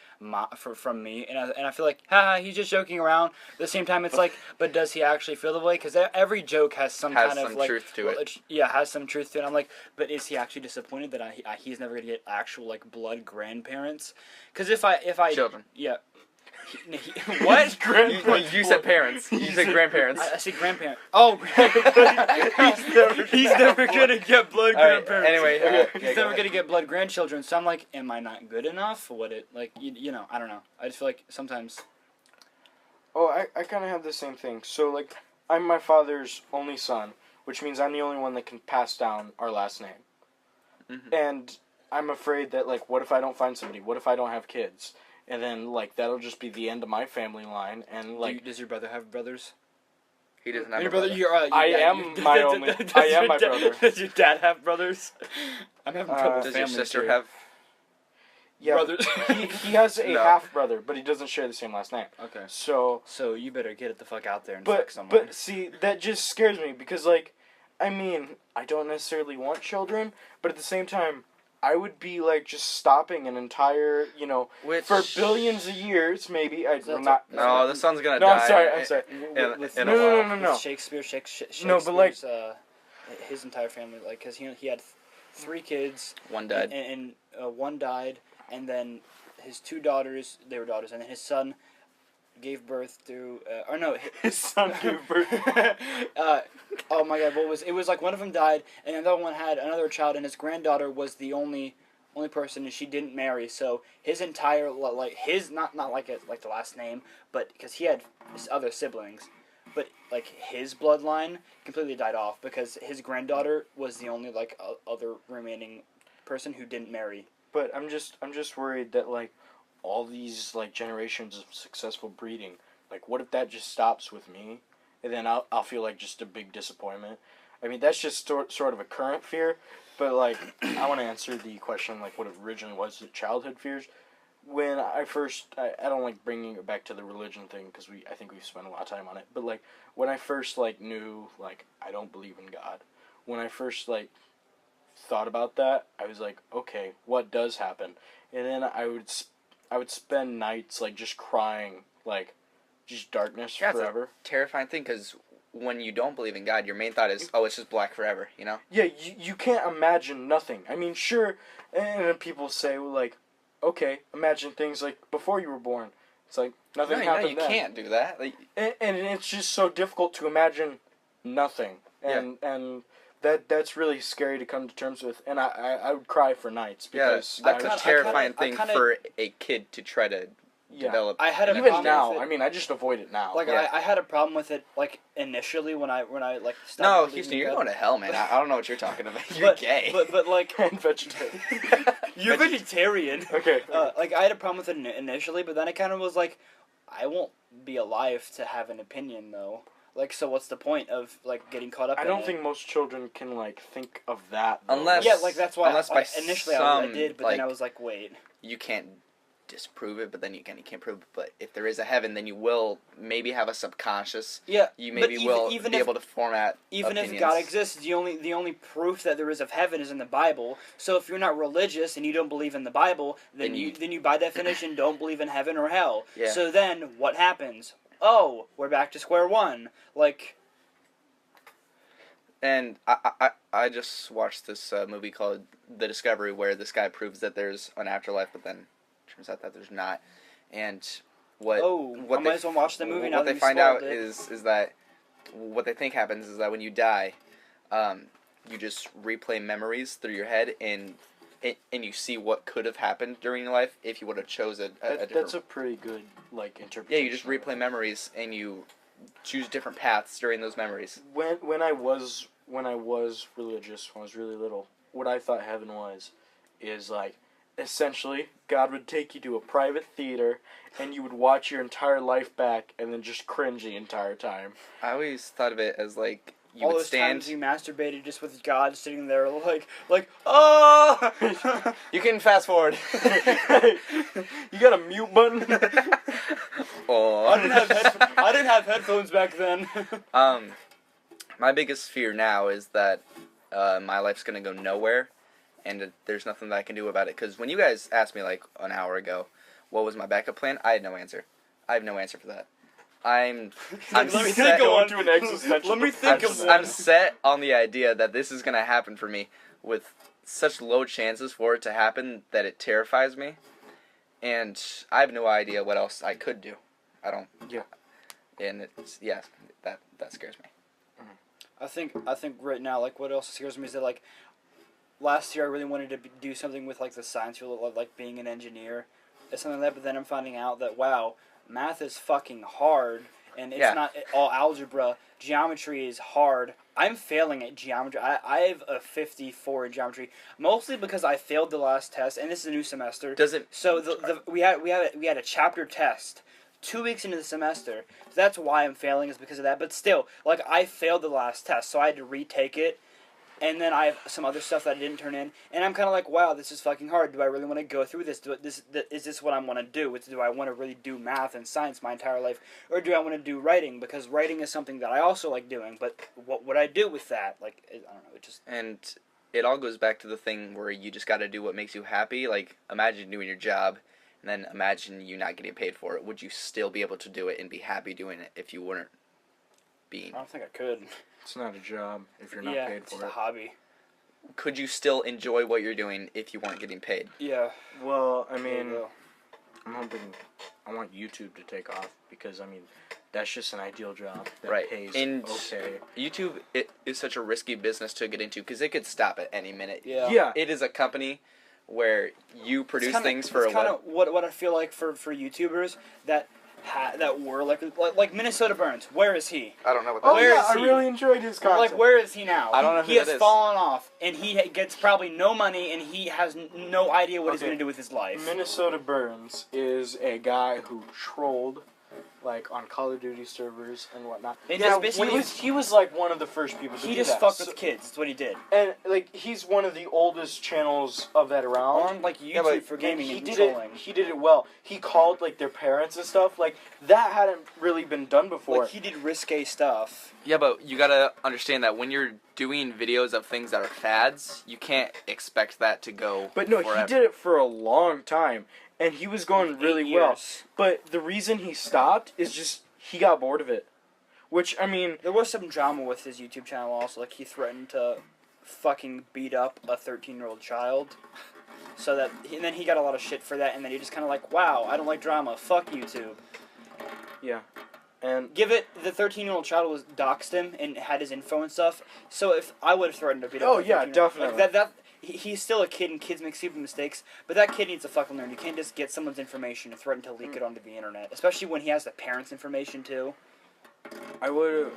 from me, and I feel like, haha, he's just joking around. At the same time, it's like, but does he actually feel the way? Because every joke has some kind of, like... truth to it. Yeah, has some truth to it. I'm like, but is he actually disappointed that he's never gonna get actual, like, blood grandparents? Because if I... Children. Yeah. What? You said parents. You said grandparents. I said grandparents. Oh, he's never gonna get blood grandparents. Anyway, he's never gonna get blood grandchildren. So I'm like, am I not good enough? What it like? You know, I don't know. I just feel like sometimes. Oh, I kind of have the same thing. So like, I'm my father's only son, which means I'm the only one that can pass down our last name. Mm-hmm. And I'm afraid that like, what if I don't find somebody? What if I don't have kids? And then, like, that'll just be the end of my family line, and, like... Does your brother have brothers? He doesn't have your brother. I am my brother. Does your dad have brothers? I'm having trouble with Does family. your sister have... Yeah, brothers? he has a half-brother, but he doesn't share the same last name. Okay. So you better get it the fuck out there and fuck someone. But, see, that just scares me, because, like, I mean, I don't necessarily want children, but at the same time... I would be, like, just stopping an entire, you know, for billions of years, maybe. No, the sun's gonna die. No, I'm sorry. No. Shakespeare, no, but, like... his entire family, like, because he had 3 kids. One died. And one died, and then his 2 daughters, they were daughters, and then his son gave birth to, His son gave birth. oh my god, it was like one of them died, and another one had another child, and his granddaughter was the only person, and she didn't marry, so his entire, like, not like the last name, but, because he had his other siblings, but, like, his bloodline completely died off, because his granddaughter was the only, like, other remaining person who didn't marry. But I'm just worried that, like, all these, like, generations of successful breeding, like, what if that just stops with me, and then I'll feel like just a big disappointment. I mean, that's just sort of a current fear, but, like, I want to answer the question, like, what it originally was, the childhood fears. When I don't like bringing it back to the religion thing, because I think we've spent a lot of time on it, but, like, when I first, like, knew, like, I don't believe in God, when I first, like, thought about that, I was like, okay, what does happen? And then I would spend nights, like, just crying, like, just darkness forever. It's a terrifying thing, because when you don't believe in God, your main thought is, oh, it's just black forever, you know? Yeah, you can't imagine nothing. I mean, sure, and then people say, well, like, okay, imagine things, like, before you were born. It's like, nothing happened No, you then. can't do that. Like, and it's just so difficult to imagine nothing. And that's really scary to come to terms with. And I would cry for nights. Because that's a terrifying thing for a kid to try to develop. I had a even problem now, with it. I mean, I just avoid it now. Like, I had a problem with it, like, initially when I like, stopped No, believing Houston, in you're God. going to hell, man. I don't know what you're talking about. You're gay. But like, and vegetarian. you're vegetarian. Okay. Like, I had a problem with it initially, but then I kind of was like, I won't be alive to have an opinion, though. Like, so what's the point of, like, getting caught up in it? I don't think most children can, like, think of that. Though. Unless... Yeah, like, that's why Unless by initially some, I did, but then I was like, wait. You can't disprove it, but then you can't prove it. But if there is a heaven, then you will maybe have a subconscious. Yeah, You maybe will be able to format opinions. If God exists, the only proof that there is of heaven is in the Bible. So if you're not religious and you don't believe in the Bible, then you by definition don't believe in heaven or hell. Yeah. So then what happens? Oh, we're back to square one. Like. And I just watched this movie called The Discovery, where this guy proves that there's an afterlife, but then turns out that there's not. And what I might as well watch the movie now. What that they you find out spoiled it. is that what they think happens is that when you die, you just replay memories through your head, and you see what could have happened during your life if you would have chosen a different. That's a pretty good, like, interpretation. Yeah, you just replay memories, and you choose different paths during those memories. When I was religious, when I was really little, what I thought heaven is like, essentially, God would take you to a private theater, and you would watch your entire life back, and then just cringe the entire time. I always thought of it as like you all would those stand. times you masturbated just with God sitting there, like, oh! You can fast forward. You got a mute button? Oh. I didn't have headphones back then. My biggest fear now is that my life's gonna go nowhere, and there's nothing that I can do about it. Because when you guys asked me like an hour ago, what was my backup plan, I had no answer. I have no answer for that. I'm Let me set. think of one. To an existential Let me think of one. I'm set on the idea that this is gonna happen for me, with such low chances for it to happen that it terrifies me, and I have no idea what else I could do. I don't. Yeah. And that scares me. I think right now, like, what else scares me is that, like, last year I really wanted to do something with, like, the science field, like being an engineer or something like that, but then I'm finding out that, wow, math is fucking hard, and it's not all algebra. Geometry is hard. I'm failing at geometry. I have a 54 in geometry, mostly because I failed the last test, and this is a new semester. So we had a chapter test 2 weeks into the semester. So that's why I'm failing, is because of that. But still, like, I failed the last test, so I had to retake it. And then I have some other stuff that I didn't turn in. And I'm kind of like, wow, this is fucking hard. Do I really want to go through this? Is this what I want to do? Do I want to really do math and science my entire life? Or do I want to do writing? Because writing is something that I also like doing. But what would I do with that? Like, I don't know. It just... And it all goes back to the thing where you just got to do what makes you happy. Like, imagine doing your job, and then imagine you not getting paid for it. Would you still be able to do it and be happy doing it if you weren't being... I don't think I could. It's not a job if you're not paid for it. It's a hobby. could you still enjoy what you're doing if you weren't getting paid? Yeah. Well, I There you mean, go. I'm hoping, I want YouTube to take off because, I mean, that's just an ideal job that Right. pays And okay. YouTube is such a risky business to get into because it could stop at any minute. Yeah. Yeah. It is a company where you produce things for it's a kind web. of what I feel like for YouTubers that were like Minnesota Burns. Where is he? I don't know what that Oh, Where yeah, is I he? really enjoyed his content. Like, where is he now? I don't know he who has that is. fallen off, and he gets probably no money, and he has no idea what he's Okay. going to do with his life. Minnesota Burns is a guy who trolled, like, on Call of Duty servers and whatnot. And Yeah, just basically- he was like one of the first people to He do just that. fucked So- with kids. That's what he did. And, like, he's one of the oldest channels of that around. On like YouTube but for gaming he and did trolling. He did it well. He called, like, their parents and stuff. Like, that hadn't really been done before. Like, he did risque stuff. Yeah, but you gotta understand that when you're doing videos of things that are fads, you can't expect that to go. But no, forever. he did it for a long time, and he was going really 8 well. years. But the reason he stopped is just he got bored of it. Which, I mean, There was some drama with his YouTube channel also. Like, he threatened to fucking beat up a 13-year-old child. So that, and then he got a lot of shit for that, and then he just kind of like, wow, I don't like drama. Fuck YouTube. yeah. And Give it, the 13-year-old child was doxed him and had his info and stuff. So if I would have threatened to beat up Oh, a yeah, 13-year-old definitely. Like he's still a kid and kids make stupid mistakes, but that kid needs to fucking learn. You can't just get someone's information and threaten to leak it onto the internet. Especially when he has the parents' information too. I would,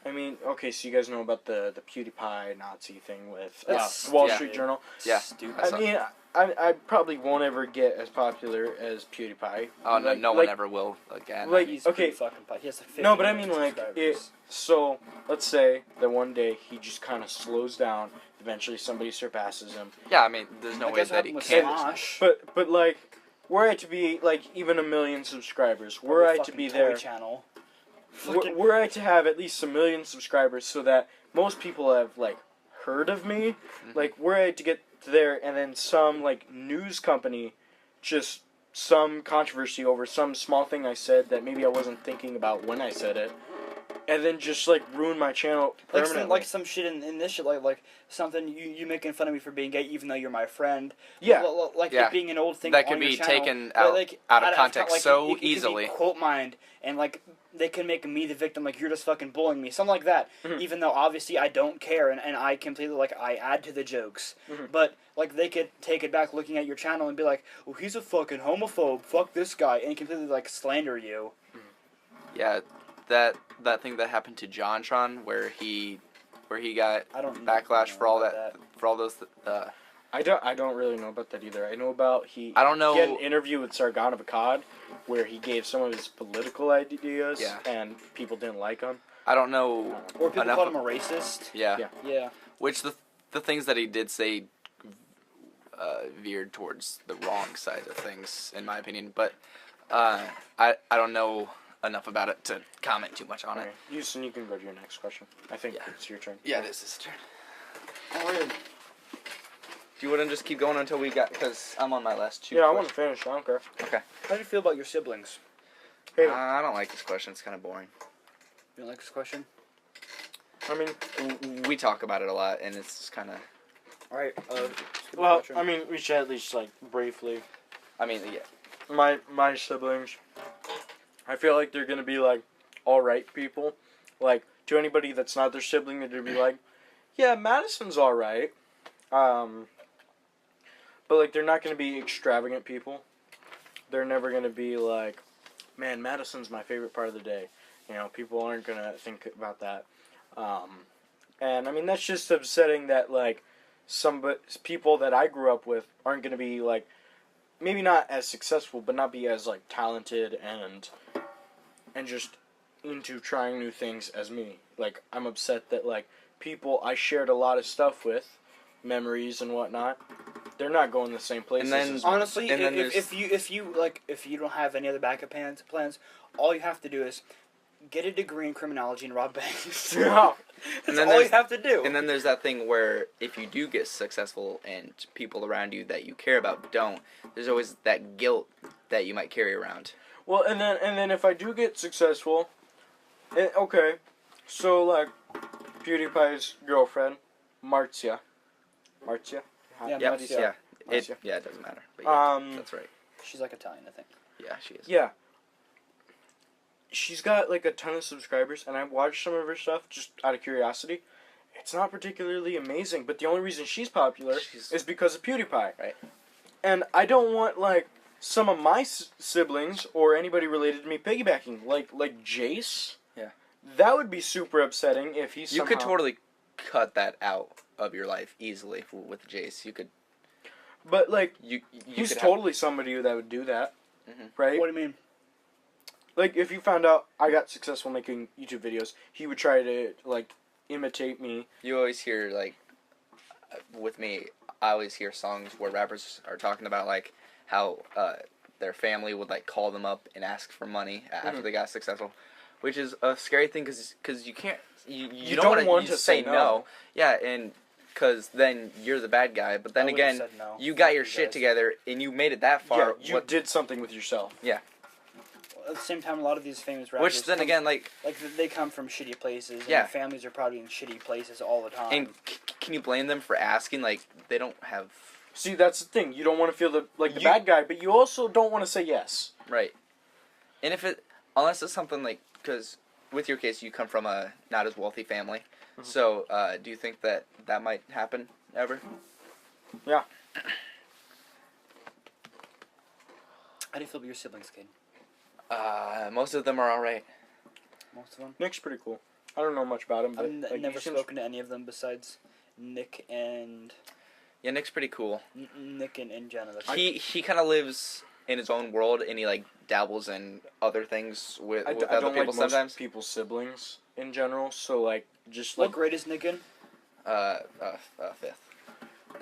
I mean, okay, so you guys know about the PewDiePie Nazi thing with That's Wall yeah. Street Journal. Yeah. Stupid. I I saw- mean, I probably won't ever get as popular as PewDiePie. Oh no, Like- no like- one ever will again. like- He's okay. pretty fucking he has like 50 No, but I million mean, like, subscribers. so, let's say that one day he just kind of slows down, eventually somebody surpasses him. yeah, I mean, there's no Like, way that's what that he happened with can't. Smosh. But like, were I to be, like, even 1 million subscribers, were Or the I to fucking be Toy there, Channel. were I to have at least 1 million subscribers so that most people have, like, heard of me, like, were I to get there and then some, like, news company, just some controversy over some small thing I said that maybe I wasn't thinking about when I said it, and then just, like, ruin my channel permanently. Like some shit in this shit, like something you making fun of me for being gay, even though you're my friend. Yeah. Like Yeah. it being an old thing That on could your be channel. taken But, out of context so it could be easily. quote mined, and like they can make me the victim, like you're just fucking bullying me, something like that. Mhm. Even though obviously I don't care, and I completely like I add to the jokes, Mhm. but like they could take it back, looking at your channel and be like, "Oh, he's a fucking homophobe. Fuck this guy," and completely like slander you. Yeah, that thing that happened to JonTron where he got I don't backlash know for all about that for all those. I don't really know about that either. I know about I don't know. He had an interview with Sargon of Akkad where he gave some of his political ideas, Yeah. and people didn't like him. I don't know Or people enough. called him a racist. Yeah. Yeah. Yeah. Which the things that he did say veered towards the wrong side of things, in my opinion. But I don't know enough about it to comment too much on it. Alright, Houston, you can go to your next question. I think Yeah. it's your turn. Yeah, this is his turn. Alright. Do you want to just keep going until we got? Because I'm on my last two. Yeah, I want to finish. I don't care. How do you feel about your siblings? Hey, I don't like this question. It's kind of boring. You don't like this question? I mean, We talk about it a lot, and it's kind of. All right. well, I mean, we should at least, like, briefly. I mean, yeah. My siblings, I feel like they're gonna be, like, alright people. Like, to anybody that's not their sibling, they're gonna be like, yeah, Madison's alright. But, like, they're not gonna be extravagant people. They're never gonna be like, man, Madison's my favorite part of the day. You know, people aren't gonna think about that. And, I mean, that's just upsetting that, like, some people that I grew up with aren't gonna be, like, maybe not as successful, but not be as, like, talented and just into trying new things as me. Like, I'm upset that, like, people I shared a lot of stuff with, memories and whatnot, they're not going the same places then- as me. Honestly, And then if you don't have any other backup plans, all you have to do is get a degree in criminology and rob banks. Yeah. That's And then all you there's- have to do. And then there's that thing where if you do get successful and people around you that you care about don't, there's always that guilt that you might carry around. Well, and then if I do get successful, okay, so, like, PewDiePie's girlfriend, Marcia. Marcia? Yeah, Yep, Marcia. yeah. Marcia. It doesn't matter. But yeah, that's right. She's like Italian, I think. Yeah, she is. Yeah. She's got like a ton of subscribers, and I've watched some of her stuff just out of curiosity. It's not particularly amazing, but the only reason she's popular is because of PewDiePie. Right. And I don't want like some of my siblings or anybody related to me piggybacking, like Jace. Yeah. That would be super upsetting if he's. You could totally cut that out of your life easily with Jace. You could. But like, you he's could totally somebody that would do that, right? What do you mean? Like, if you found out I got successful making YouTube videos, he would try to like imitate me. You always hear like, with me, I always hear songs where rappers are talking about like how their family would like call them up and ask for money after they got successful, which is a scary thing because you can't you don't want to say no. Yeah, and because then you're the bad guy. But then again, no. you got your shit together and you made it that far. Yeah, you did something with yourself. Yeah. At the same time, a lot of these famous rappers, Which then again, like they come from shitty places. And yeah. Their families are probably in shitty places all the time. And can you blame them for asking? Like, they don't have. See, that's the thing. You don't want to feel the bad guy, but you also don't want to say yes. Right. And unless it's something like, because with your case, you come from a not as wealthy family. Mm-hmm. So, do you think that might happen ever? Yeah. How do you feel about your siblings, kid? Most of them are alright. Most of them? Nick's pretty cool. I don't know much about him, but I've never spoken to any of them besides Nick and... Yeah, Nick's pretty cool. Nick and Jenna. He kind of lives in his own world, and he, like, dabbles in other things with other people like sometimes. Most people's siblings in general, so, like, just, What like... grade is Nick in? Fifth.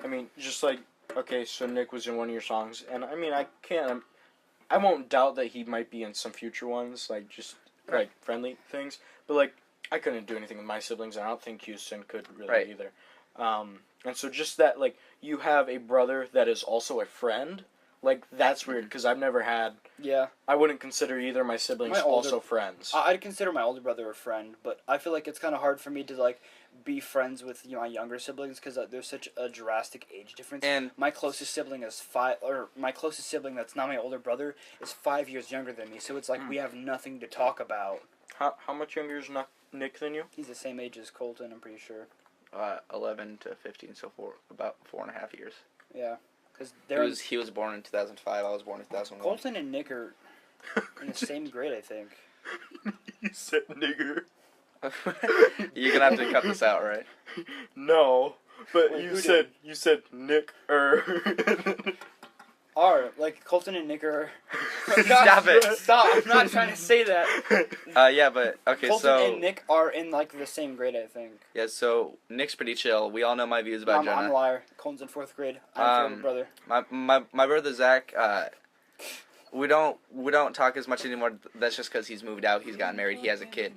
I mean, just, like, okay, so Nick was in one of your songs, and, I mean, I won't doubt that he might be in some future ones, like, just, like, friendly things. But, like, I couldn't do anything with my siblings, and I don't think Houston could really either. And so just that, like, you have a brother that is also a friend, like, that's weird, because I've never had... Yeah. I wouldn't consider either of my siblings also friends. I'd consider my older brother a friend, but I feel like it's kind of hard for me to, like, be friends with my younger siblings because there's such a drastic age difference. And my closest sibling is my closest sibling that's not my older brother is 5 years younger than me. So it's like we have nothing to talk about. How much younger is Nick than you? He's the same age as Colton, I'm pretty sure. 11 to 15, so about 4.5 years. Yeah, because he was born in 2005. I was born in 2001. Colton and Nick are in the same grade, I think. You said nigger. You're gonna have to cut this out, right? No, but Wait, you said Nick Like Colton and Nick are. Stop it! Stop! I'm not trying to say that. Yeah, but okay, Colton and Nick are in like the same grade, I think. Yeah, so Nick's pretty chill. We all know my views about Jenna. I'm a liar. Colton's in 4th grade. I'm your brother. My brother Zach. We don't talk as much anymore. That's just because he's moved out. He's gotten married. He has a kid.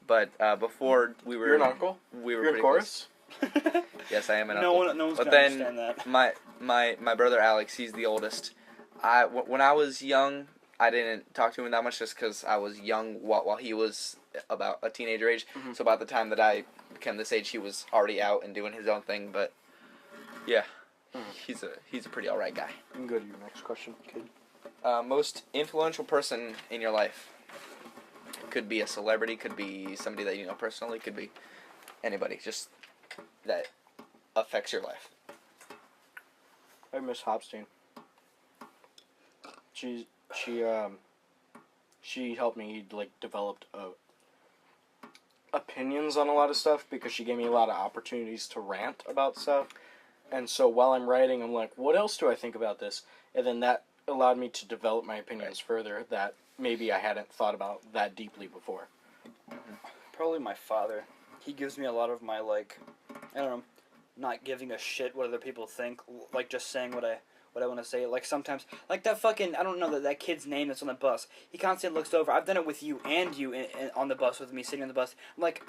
But before we were... You're an uncle? We were You're pretty in chorus? Close. Yes, I am an uncle. No one's but going to understand that. My brother Alex, he's the oldest. When I was young, I didn't talk to him that much just because I was young while he was about a teenager age. Mm-hmm. So about the time that I became this age, he was already out and doing his own thing. But yeah, he's a pretty alright guy. I'm good. Your next question, kid. Most influential person in your life. Could be a celebrity, could be somebody that you know personally, could be anybody, just that affects your life. I miss Hopstein. She helped me like developed opinions on a lot of stuff because she gave me a lot of opportunities to rant about stuff. And so while I'm writing, I'm like, what else do I think about this? And then that allowed me to develop my opinions further that maybe I hadn't thought about that deeply before. Probably my father. He gives me a lot of my, like, I don't know, not giving a shit what other people think, like just saying what I want to say. Like sometimes, like that fucking, I don't know that kid's name that's on the bus. He constantly looks over. I've done it with you and you on the bus with me sitting on the bus. I'm like,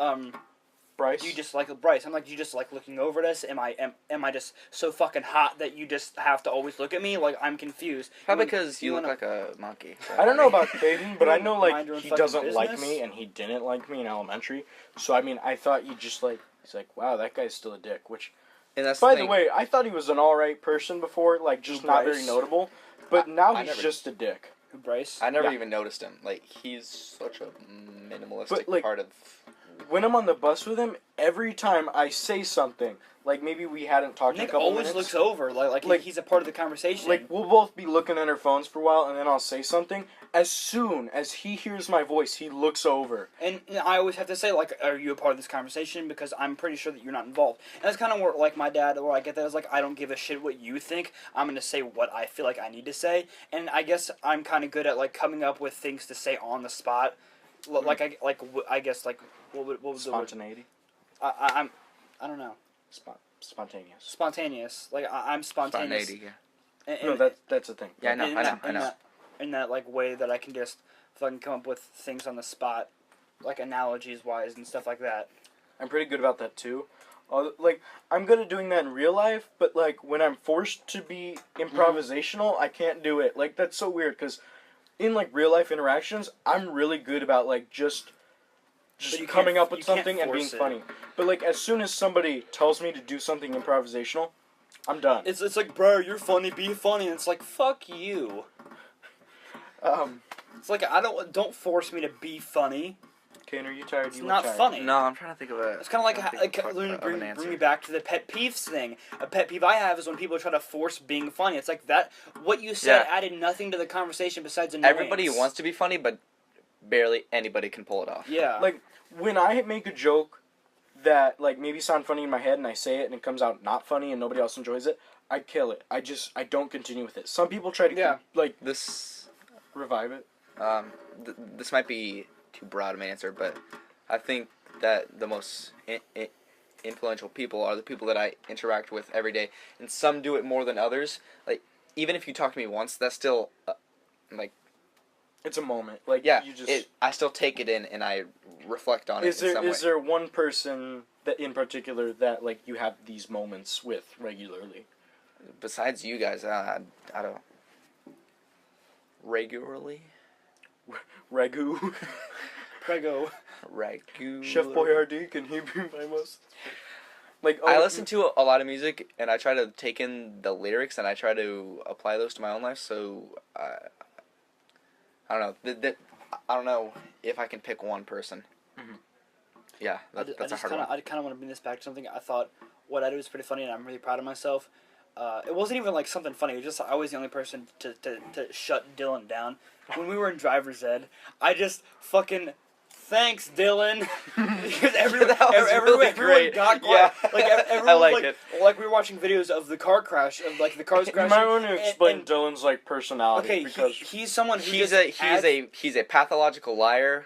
Bryce? Do you just like Bryce? I'm like, do you just like looking over at us? Am I just so fucking hot that you just have to always look at me? Like, I'm confused. Probably because you look like a monkey. I don't know about Caden, but I know, like, Mind your own he fucking doesn't like business? me, and he didn't like me in elementary. So, I mean, I thought you just, like, He's like, wow, that guy's still a dick. Which, And that's by the the way, I thought he was an alright person before, like, just not very Bryce? notable. But now I he's never- just a dick. Who, Bryce? I never Yeah. even noticed him. Like, he's such a minimalistic But, like, part of. When I'm on the bus with him, every time I say something, like maybe we hadn't talked in a Nick couple always minutes. looks over, like he's a part of the conversation. Like, we'll both be looking at our phones for a while, and then I'll say something. As soon as he hears my voice, he looks over. and I always have to say, like, are you a part of this conversation? Because I'm pretty sure that you're not involved. And that's kind of where, like, my dad, where I get that is like, I don't give a shit what you think. I'm gonna say what I feel like I need to say. And I guess I'm kind of good at like coming up with things to say on the spot. I guess like what was the word? Spontaneity. I don't know. Spontaneous. Spontaneous. Like I'm spontaneous. Spontaneity, yeah. And, No, that's a thing. Yeah, I know, I know. In that like way that I can just fucking come up with things on the spot, like analogies wise and stuff like that. I'm pretty good about that too. Like, I'm good at doing that in real life, but like when I'm forced to be improvisational, I can't do it. Like, that's so weird because in like real life interactions, I'm really good about like just you coming can't- up with you can't something and being force it. funny. But like as soon as somebody tells me to do something improvisational, I'm done. It's like, bro, you're funny, be funny. And it's like, fuck you. It's like don't force me to be funny. Kane, are you tired? It's You look not tired. funny. No, I'm trying to think of a. It's kind of bring bring me back to the pet peeves thing. A pet peeve I have is when people try to force being funny. It's like that. What you said Yeah. added nothing to the conversation besides annoyance. Everybody wants to be funny, but barely anybody can pull it off. Yeah. Like when I make a joke that like maybe sound funny in my head and I say it and it comes out not funny and nobody else enjoys it, I kill it. I don't continue with it. Some people try to like This, revive it. this might be too broad of an answer, but I think that the most influential people are the people that I interact with every day, and some do it more than others. Like, even if you talk to me once, that's still like. It's a moment. Like Yeah, you just I still take it in and I reflect on it in some way. is there one person that in particular that like you have these moments with regularly? Besides you guys, I don't regularly. Ragu. Prego. Ragu. Chef Boyardee, can he be my most? Like I listen to a lot of music and I try to take in the lyrics and I try to apply those to my own life. So I don't know. I don't know if I can pick one person. Mhm. Yeah, that's a hard one. I kind of want to bring this back to something I thought what I did was pretty funny and I'm really proud of myself. It wasn't even like something funny. It was just I was the only person to shut Dylan down. When we were in driver's ed, I just fucking thanks Dylan because everyone That was really everyone great. got quiet. Yeah. Like everyone I like like, it. like we were watching videos of the car crash of like the cars You crashing. might want to explain and- Dylan's like personality Okay, because he's someone who He's just adds- a pathological liar.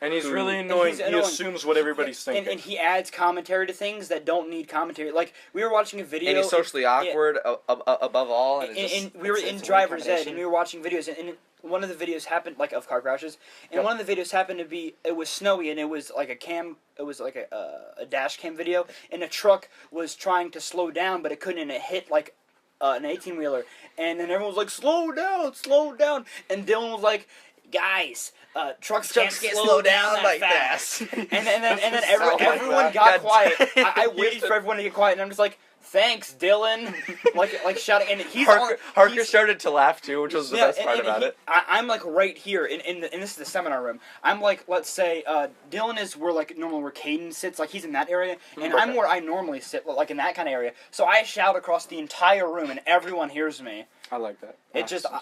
and he's who- really and annoying. he's He annoying. assumes what everybody's thinking. and he adds commentary to things that don't need commentary. Like we were watching a video, And he's socially awkward above all. And, and we were in driver's ed, and we were watching videos, and one of the videos happened like of car crashes, and one of the videos happened to be it was snowy, and it was like a dash cam video, and a truck was trying to slow down, but it couldn't, and it hit like an 18-wheeler, and then everyone was like, slow down, and Dylan was like, guys, trucks can't slow down that fast. and then everyone got quiet. I waited for everyone to get quiet, and I'm just like, thanks, Dylan, like shouting, and he's Harker started to laugh too, which was the best part about it. I'm like right here and this is the seminar room. I'm like, let's say Dylan is where Caden sits, like he's in that area, and I'm where I normally sit, like in that kind of area. So I shout across the entire room, and everyone hears me. I like that.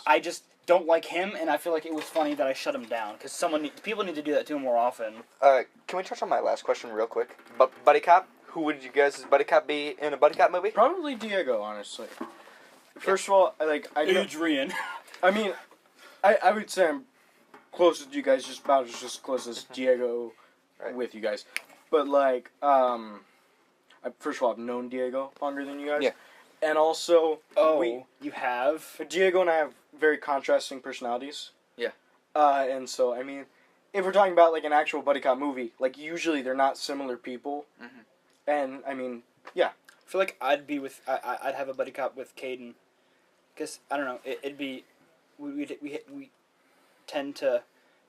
I just don't like him, and I feel like it was funny that I shut him down because people need to do that to him more often. Can we touch on my last question real quick? Buddy cop. Who would you guys' buddy cop be in a buddy cop movie? Probably Diego, honestly. First of all, I know, Adrian. I mean, I would say I'm closest to you guys, just about as close as Diego with you guys. But first of all, I've known Diego longer than you guys. Yeah. And also, You have? Diego and I have very contrasting personalities. Yeah. And so, I mean, if we're talking about like an actual buddy cop movie, like usually they're not similar people. Mm-hmm. And I mean, yeah. I feel like I'd have a buddy cop with Caden, because I don't know, it'd be we tend to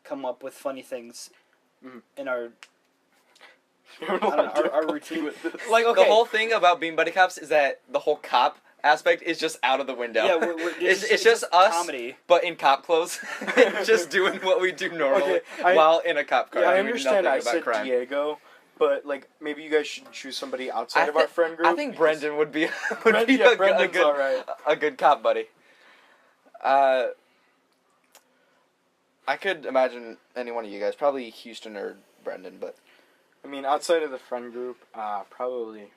come up with funny things in our Our routine. Like, okay. The whole thing about being buddy cops is that the whole cop aspect is just out of the window. Yeah, it's just us, comedy. but in cop clothes, just doing what we do normally while in a cop car. Yeah, I doing understand. nothing I about said crime. Diego, but like maybe you guys should choose somebody outside of our friend group. I think Brendan would be Brendan's alright. a good cop buddy. I could imagine any one of you guys, probably Houston or Brendan, but I mean, outside of the friend group, probably.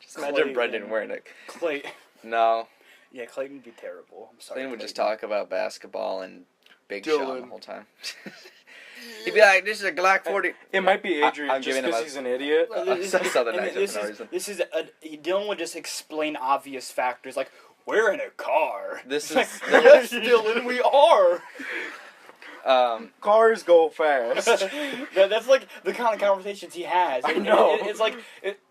just imagine Clay, Brendan yeah. wearing a Clay. no. Yeah, Clayton would be terrible. I'm sorry. Clayton would just Clayton. talk about basketball and Big Dylan. Sean the whole time. He'd be like, "This is a Glock 40." It might be Adrian I'm just giving him because a- he's an idiot. Southern And accent for no reason. Dylan would just explain obvious factors like we're in a car. This Like, is yes, Dylan, we are. Cars go fast. That's like the kind of conversations he has. I know. It's like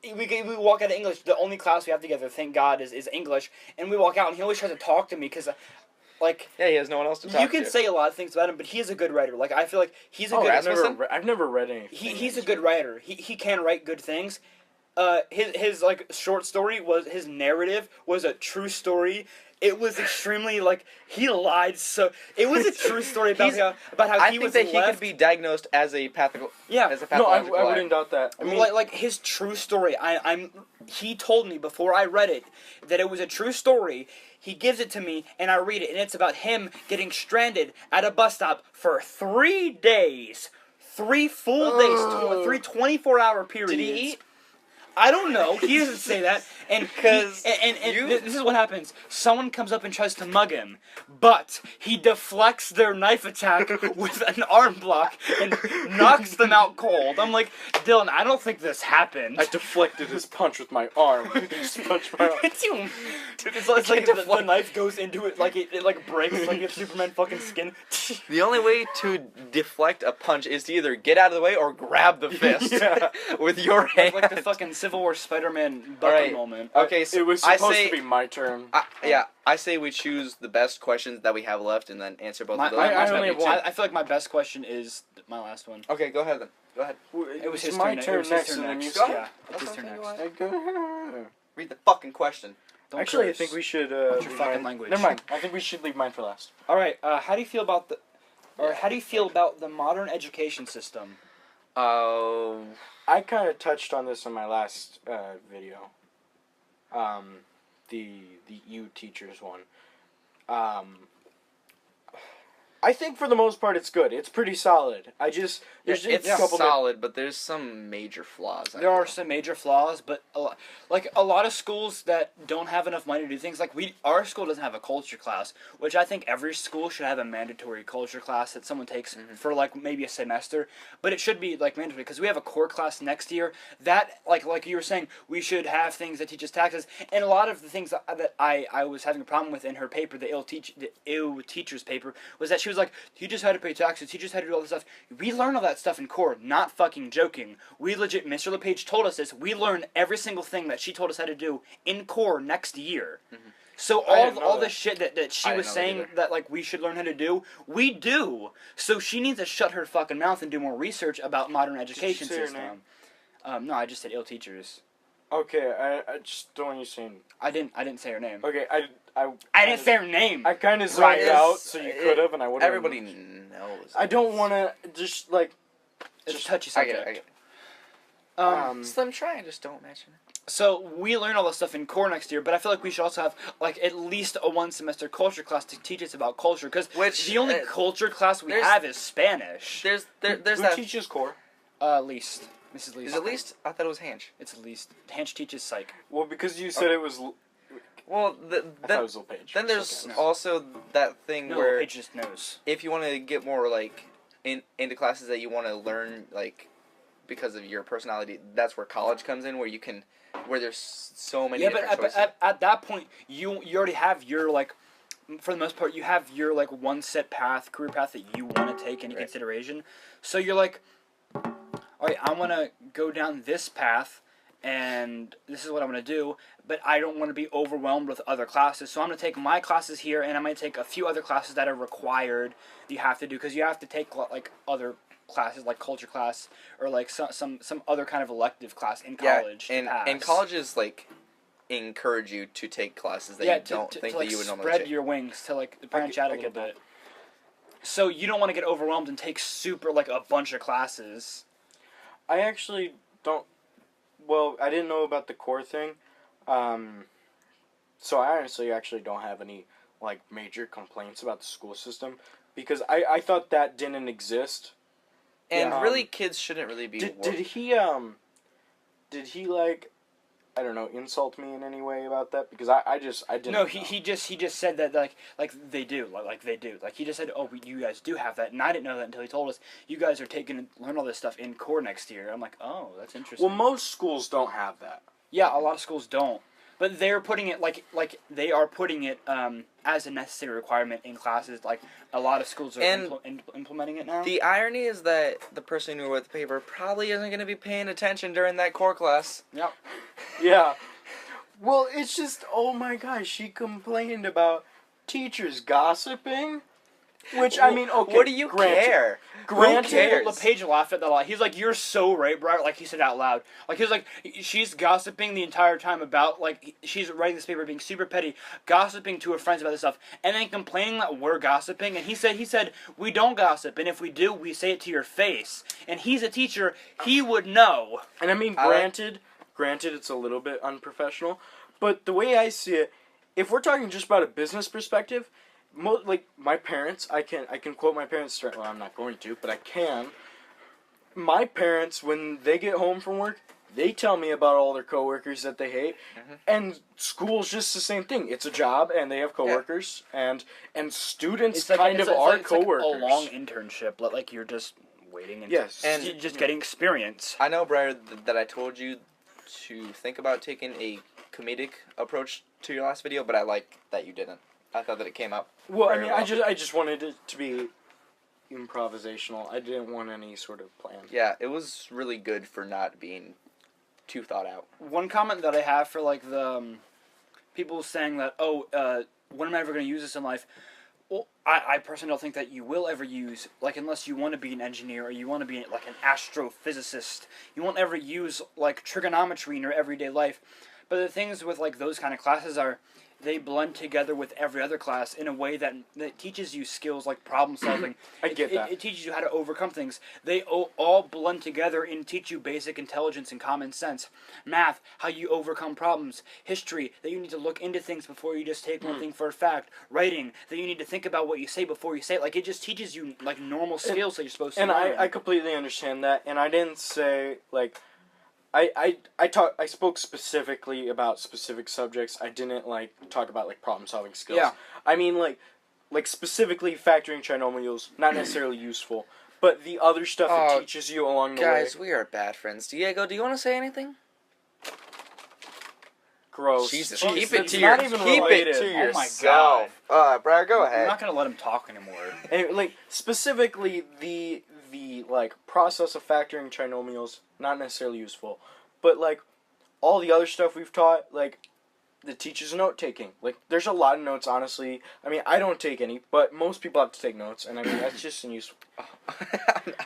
we walk out of English. The only class we have together, thank God, is English. And we walk out, and he always tries to talk to me because, like, yeah, he has no one else to talk to. you can say a lot of things about him, but he is a good writer. Like, I feel like he's a good. Rasmussen? I've never read anything. He's a good writer. He can write good things. His like short story was his narrative was a true story. It was extremely like he lied so. It was a true story about how I he think was that he left. could be diagnosed as a pathological. Yeah. As a No, I pathological wouldn't doubt that. I mean, like his true story. He told me before I read it that it was a true story. He gives it to me and I read it and it's about him getting stranded at a bus stop for 3 days. 3 full days, 3 24-hour periods. Did he eat? I don't know. He doesn't say that. And Because this is what happens. Someone comes up and tries to mug him, but he deflects their knife attack with an arm block and knocks them out cold. I'm like, Dylan, I don't think this happened. I deflected his punch with my arm. He just punched my arm. It's like the knife goes into it, like it like breaks, like if Superman fucking skin. The only way to deflect a punch is to either get out of the way or grab the fist with your hand. Like the fucking Civil War Spider-Man bucket Alright. moment. Okay, so It was I supposed say, to be my turn. I say we choose the best questions that we have left and then answer both of those. I only have one. I feel like my best question is my last one. Okay, go ahead then. Go ahead. It was It's his my turn. turn It was his next, turn and then next. you go. Yeah, it's his Okay, turn go next. Okay. Read the fucking question. Don't Actually, curse. I think we should. What's your leave fucking mine- language? Never mind. I think we should leave mine for last. All right. How do you feel about how do you feel about the modern education system? Oh. I kind of touched on this in my last video. The U teachers one. I think for the most part it's good. It's pretty solid. There's just It's a couple solid, but there's some major flaws. I There are feel. some major flaws, but a lot of schools that don't have enough money to do things like our school doesn't have a culture class, which I think every school should have a mandatory culture class that someone takes for like maybe a semester, but it should be like mandatory because we have a core class next year that like you were saying we should have things that teach us taxes and a lot of the things that I was having a problem with in her paper, the ill teachers paper, was that she was like, teach us how to pay taxes, teach us how to do all this stuff. We learn all that stuff in core, not fucking joking. We legit, Mr. LePage told us this, we learn every single thing that she told us how to do in core next year. So all the shit that she was saying that like we should learn how to do, we do. So she needs to shut her fucking mouth and do more research about modern education say her system. No, I just said ill teachers. Okay, I just don't want you saying. I didn't say her name. Okay, I didn't say her name. I kind of zoned Right. out, so you could have, and I would have. Everybody knows. I don't want to just like. It's a touchy I subject. get it. Slim, try and just don't mention it. So we learn all this stuff in core next year, but I feel like we should also have like at least a 1 semester culture class to teach us about culture, because the only culture class we have is Spanish. There's Who that. teaches core? Least. Mrs. Least. Is it least? I thought it was Hanch. It's least. Hanch teaches psych. Well, because you said it was. Well, I thought it was LePage. then there's Okay. also that thing No, where Paige just knows. if you want to get more like into classes that you want to learn like because of your personality, that's where college comes in, where there's so many Yeah, different but choices. at that point, you already have your like, for the most part, you have your like one set path, career path that you want to take into Right. consideration. So you're like, all right, I want to go down this path, and this is what I'm going to do, but I don't want to be overwhelmed with other classes, so I'm going to take my classes here, and I'm going to take a few other classes that are required that you have to do, because you have to take, like, other classes, like culture class, or, like, some other kind of elective class in college to pass. And colleges, like, encourage you to take classes that you don't think that you would normally spread take. your wings, to, like, branch out a little bit. So you don't want to get overwhelmed and take a bunch of classes. I actually don't. Well, I didn't know about the core thing, so I honestly actually don't have any like major complaints about the school system because I thought that didn't exist. And really, kids shouldn't really be. Did he like, I don't know, insult me in any way about that? Because I didn't. No, he just said that like they do like he just said, oh, you guys do have that, and I didn't know that until he told us you guys are learn all this stuff in core next year. I'm like, oh, that's interesting. Well, most schools don't have that. Yeah, a lot of schools don't, but they're putting it like they are putting it as a necessary requirement in classes. Like a lot of schools are implementing it now. The irony is that the person who wrote the paper probably isn't going to be paying attention during that core class. Yep. Yeah. Well, it's just, oh my gosh, she complained about teachers gossiping. Which, I mean, okay. What do you care? Who cares? LePage laughed at that a lot. He's like, you're so right, bro. Like, he said out loud. Like, he was like, she's gossiping the entire time about, like, she's writing this paper being super petty, gossiping to her friends about this stuff, and then complaining that we're gossiping. And he said, we don't gossip, and if we do, we say it to your face. And he's a teacher. He would know. And I mean, granted, it's a little bit unprofessional, but the way I see it, if we're talking just about a business perspective, like my parents, I can quote my parents. Well, I'm not going to, but I can. My parents, when they get home from work, they tell me about all their coworkers that they hate, and school's just the same thing. It's a job, and they have coworkers, and students kind of are coworkers. Like a long internship, like you're just waiting and just getting experience. I know, Briar, that I told you to think about taking a comedic approach to your last video, but I like that you didn't. I thought that it came out. Well, I mean, I just wanted it to be improvisational. I didn't want any sort of plan. Yeah, it was really good for not being too thought out. One comment that I have for like the people saying that, when am I ever going to use this in life? Well, I personally don't think that you will ever use, like, unless you want to be an engineer or you want to be like an astrophysicist, you won't ever use like trigonometry in your everyday life. But the things with like those kind of classes are, they blend together with every other class in a way that teaches you skills like problem solving. I get that. It teaches you how to overcome things. They all blend together and teach you basic intelligence and common sense. Math, how you overcome problems. History, that you need to look into things before you just take one thing for a fact. Writing, that you need to think about what you say before you say it. Like, it just teaches you like normal skills that you're supposed to learn. And I completely understand that. And I didn't say, like, I spoke specifically about specific subjects. I didn't like talk about like problem solving skills. Yeah. I mean like specifically factoring trinomials, not necessarily useful, but the other stuff it teaches you along the way. Guys, we are bad friends. Diego, do you want to say anything? Gross. Jesus, Jeez, keep it it's to not your, even keep related. it to Oh my yourself. Briar, go ahead. I'm not going to let him talk anymore. And like specifically the like process of factoring trinomials, not necessarily useful, but like all the other stuff we've taught, like the teacher's note taking. Like there's a lot of notes, honestly. I mean, I don't take any, but most people have to take notes, and I mean that's just an useful.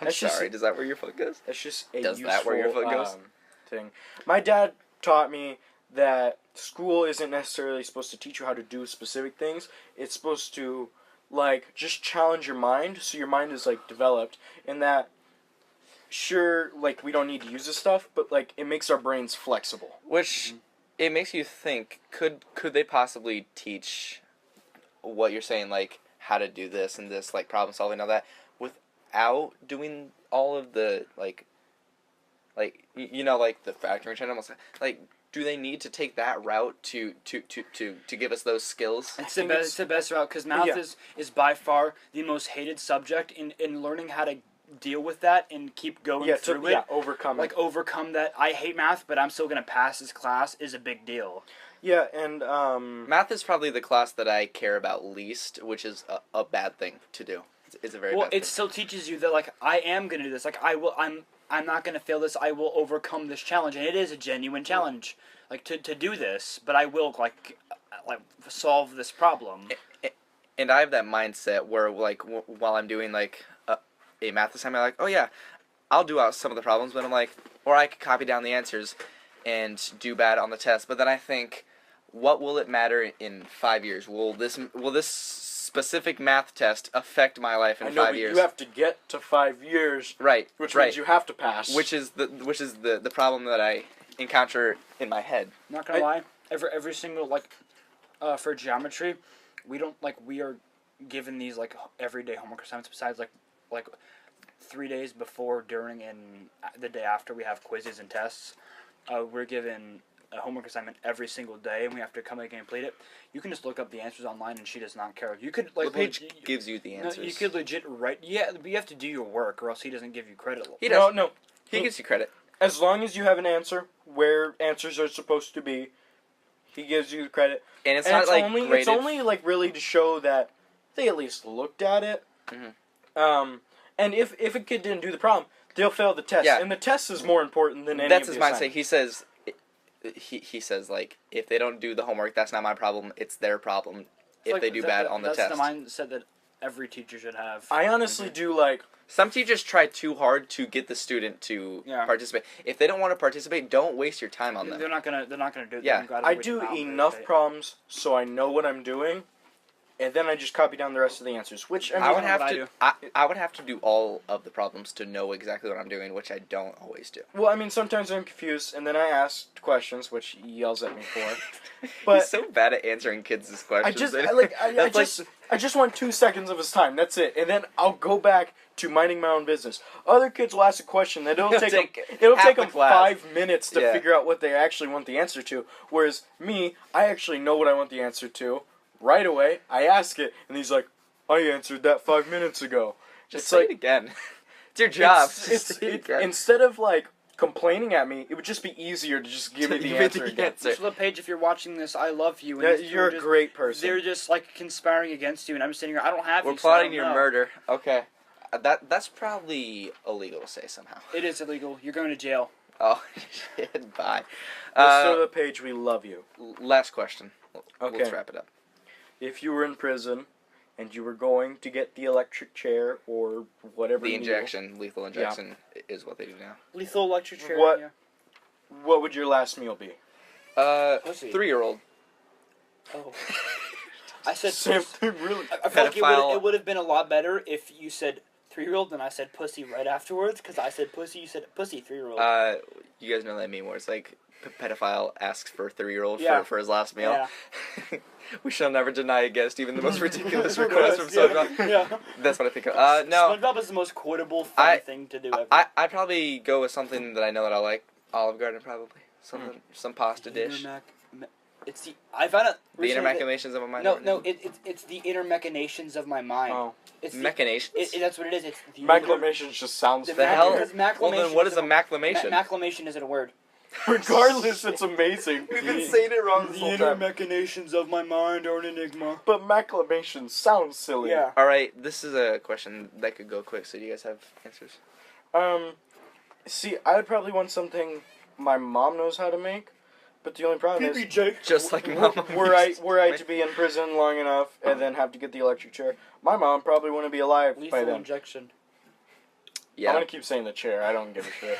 I'm sorry. Does that where your foot goes? That's just a Does useful that where your foot goes? Thing. My dad taught me that school isn't necessarily supposed to teach you how to do specific things. It's supposed to like just challenge your mind, so your mind is like developed, and that sure, like we don't need to use this stuff, but like it makes our brains flexible. Which it makes you think, could they possibly teach what you're saying, like how to do this and this, like problem solving and all that, without doing all of the like you know, like the factoring trinomials, like do they need to take that route to give us those skills? It's the best route, because math is by far the most hated subject in learning how to deal with that and keep going through it. Yeah, overcome like it. Overcome that. I hate math, but I'm still going to pass this class is a big deal. Yeah, and math is probably the class that I care about least, which is a bad thing to do. It's a very bad thing. It still teaches you that like I am going to do this. Like I'm I'm not going to fail this. I will overcome this challenge, and it is a genuine challenge, like to do this. But I will like solve this problem. And I have that mindset where like while I'm doing like a math assignment, I'm like, oh yeah, I'll do out some of the problems, but I'm like, or I could copy down the answers and do bad on the test. But then I think, what will it matter in 5 years? Will this specific math test affect my life in 5 years? You have to get to 5 years, right? Which right. means you have to pass. Which is the problem that I encounter in my head. Not gonna lie, every single for geometry, we are given these like everyday homework assignments besides like 3 days before, during, and the day after we have quizzes and tests. We're given a homework assignment every single day, and we have to come and complete it. You can just look up the answers online, and she does not care. You could the page gives you the answers. No, you could legit write. Yeah, but you have to do your work, or else he doesn't give you credit. He does. No. He gives you credit. As long as you have an answer where answers are supposed to be, he gives you the credit. And it's not like only, graded. It's only like really to show that they at least looked at it. Mm-hmm. And if a kid didn't do the problem, they'll fail the test. Yeah. And the test is more important than any That's of his the mindset. He says, he says like, if they don't do the homework, that's not my problem. It's their problem if they do bad on the test. That's the mindset that every teacher should have. I honestly do like. Some teachers try too hard to get the student to participate. If they don't want to participate, don't waste your time on them. They're not gonna do it. Yeah. I do enough problems so I know what I'm doing, and then I just copy down the rest of the answers. Which I would have to. I would have to do all of the problems to know exactly what I'm doing, which I don't always do. Well, I mean, sometimes I'm confused, and then I ask questions, which he yells at me for. But he's so bad at answering kids' questions. I just want 2 seconds of his time. That's it, and then I'll go back to minding my own business. Other kids will ask a question that it'll take them 5 minutes to figure out what they actually want the answer to. Whereas me, I actually know what I want the answer to right away. I ask it, and he's like, "I answered that 5 minutes ago." Just say it again. It's your job. Instead of like complaining at me, it would just be easier to just give me the answer again. Ursula Page, if you're watching this, I love you. And you're a great person. They're just like conspiring against you, and I'm sitting here. I don't have. We're plotting your murder. Okay. That's probably illegal to say somehow. It is illegal. You're going to jail. Oh, shit. Bye. Ursula Page, we love you. Last question. Okay. Let's wrap it up. If you were in prison and you were going to get the electric chair or whatever the injection, lethal injection is what they do now. Lethal electric chair. What would your last meal be? 3-year-old. Oh. I said same thing, really. I felt like it would have been a lot better if you said 3-year-old, then I said pussy right afterwards, because I said pussy, you said pussy, 3-year-old. You guys know that meme where it's like, pedophile asks for a 3-year-old for his last meal. Yeah. We shall never deny a guest even the most ridiculous request from SpongeBob. Yeah. That's what I think of. No. SpongeBob is the most quotable, funny thing to do ever. I'd probably go with something that I know that I like. Olive Garden, probably. Some pasta dish. It's the I found out the inner machinations of my mind. No, it's the inner machinations of my mind. Oh, it's machinations. That's what it is. It's the maclamations just sounds. The hell? Well, then what is a maclamation? Maclamation isn't a word. Regardless, it's amazing. We've been saying it wrong this whole whole time. The inner time. machinations of my mind are an enigma. But maclamation sounds silly. Yeah. All right, this is a question that could go quick. So do you guys have answers? See, I would probably want something my mom knows how to make. But the only problem is, just like Mama. Were I to be in prison long enough and then have to get the electric chair, my mom probably wouldn't be alive by then. Lethal injection. Yeah. I'm gonna keep saying the chair. I don't give a shit.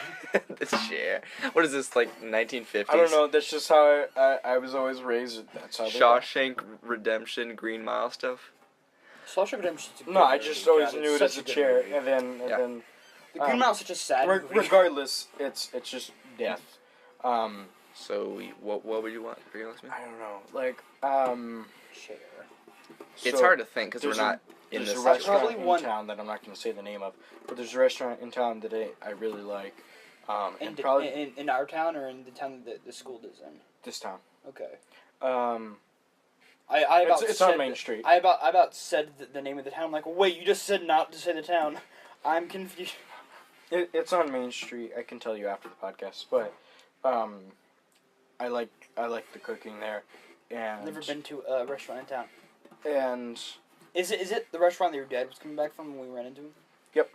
The chair. What is this, like 1950s? I don't know. That's just how I was always raised. That's how. Shawshank Redemption, Green Mile stuff. Shawshank Redemption. No, I just always knew it as a chair, and then the Green Mile is such a sad movie. Regardless, it's just death. So what would you want for your last meal? I don't know. Like Chair. It's hard to think because we're not in this. There's a restaurant in town that I'm not going to say the name of, but there's a restaurant in town that I really like. And probably in our town or in the town that the school is in. This town. Okay. It's on Main Street. I about said the name of the town. I'm like, wait, you just said not to say the town. I'm confused. It's on Main Street. I can tell you after the podcast, but I like the cooking there. And never been to a restaurant in town. And is it the restaurant that your dad was coming back from when we ran into him? Yep.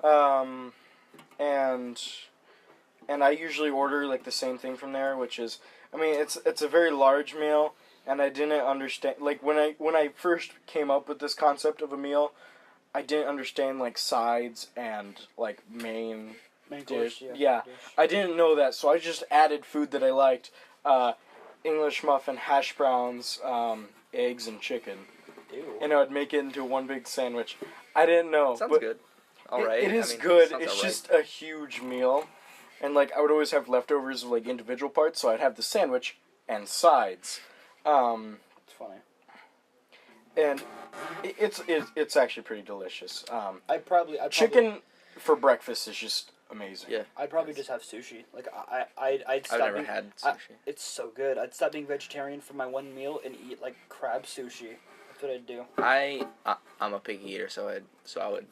Okay. and I usually order like the same thing from there, which is, I mean, it's a very large meal, and I didn't understand, like when I first came up with this concept of a meal, I didn't understand like sides and like main course, dish. yeah. Yeah, Dish. I didn't know that, so I just added food that I liked. English muffin, hash browns, eggs, and chicken. Ew. And I would make it into one big sandwich. I didn't know. Sounds but good. All right. It is I mean, good. sounds It's all right. just a huge meal. And, like, I would always have leftovers of, like, individual parts, so I'd have the sandwich and sides. It's funny. And it's actually pretty delicious. I'd probably Chicken for breakfast is just amazing. Yeah. I'd probably just have sushi. Like I'd stop I've never being, had sushi. it's so good. I'd stop being vegetarian for my one meal and eat like crab sushi. That's what I'd do. I'm a picky eater, so I would.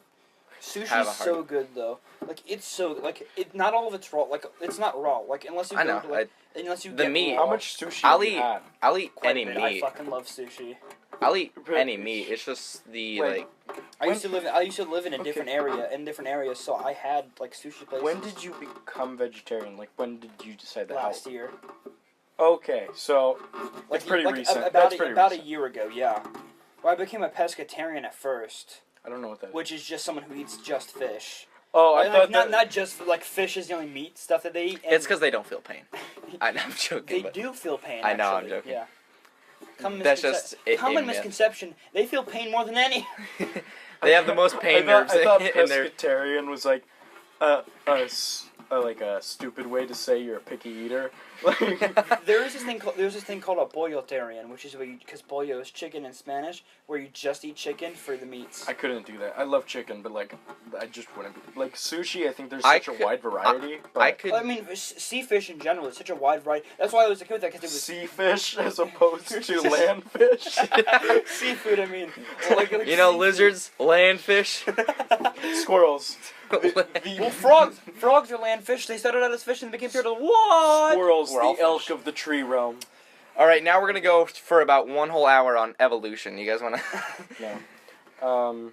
Have a Sushi's hard- so good though. Like it's so like it. Not all of it's raw. Like it's not raw. Like unless you I go know. to, like, unless you the get meat- raw, How much sushi I'll have you eat- had? I'll eat quite a any bit. meat. I fucking love sushi. I'll eat But- any meat. It's just the Like, like. I used to live in a Okay. different area, so I had like sushi places. When did you become vegetarian? Like, when did you decide that? last year? Okay, so Like, it's pretty like, recent. About That's a, pretty about recent. a year ago, yeah. Well, I became a pescatarian at first, I don't know what that is. which is just someone who eats just fish. Oh, I Like, thought not that. not just like fish is the only meat stuff that they eat. And It's because they don't feel pain. I'm joking. they but do feel pain. I know, I'm actually. joking. Yeah. Common That's just common a myth. misconception. They feel pain more than any. They have the most pain nerves I thought in their. pescatarian was like like a stupid way to say you're a picky eater. Like, There's this thing called a boyotarian, which is where because bollo is chicken in Spanish, where you just eat chicken for the meats. I couldn't do that. I love chicken, but like, I just wouldn't. Like sushi, I think there's I such could- a wide variety. But I could. I mean, sea fish in general is such a wide variety. That's why I was okay with that because it was sea fish as opposed to land fish. seafood. I mean, like You know, seafood. lizards, landfish. Squirrels. Well, frogs are land fish. They started out as fish and became turtles. What? Squirrels, We're all the elk fish. of the tree realm. All right, now we're gonna go for about one whole hour on evolution. You guys wanna? No.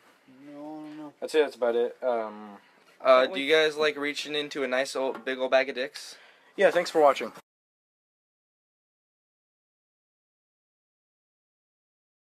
No. That's it. That's about it. Do you guys like reaching into a nice old big old bag of dicks? Yeah. Thanks for watching.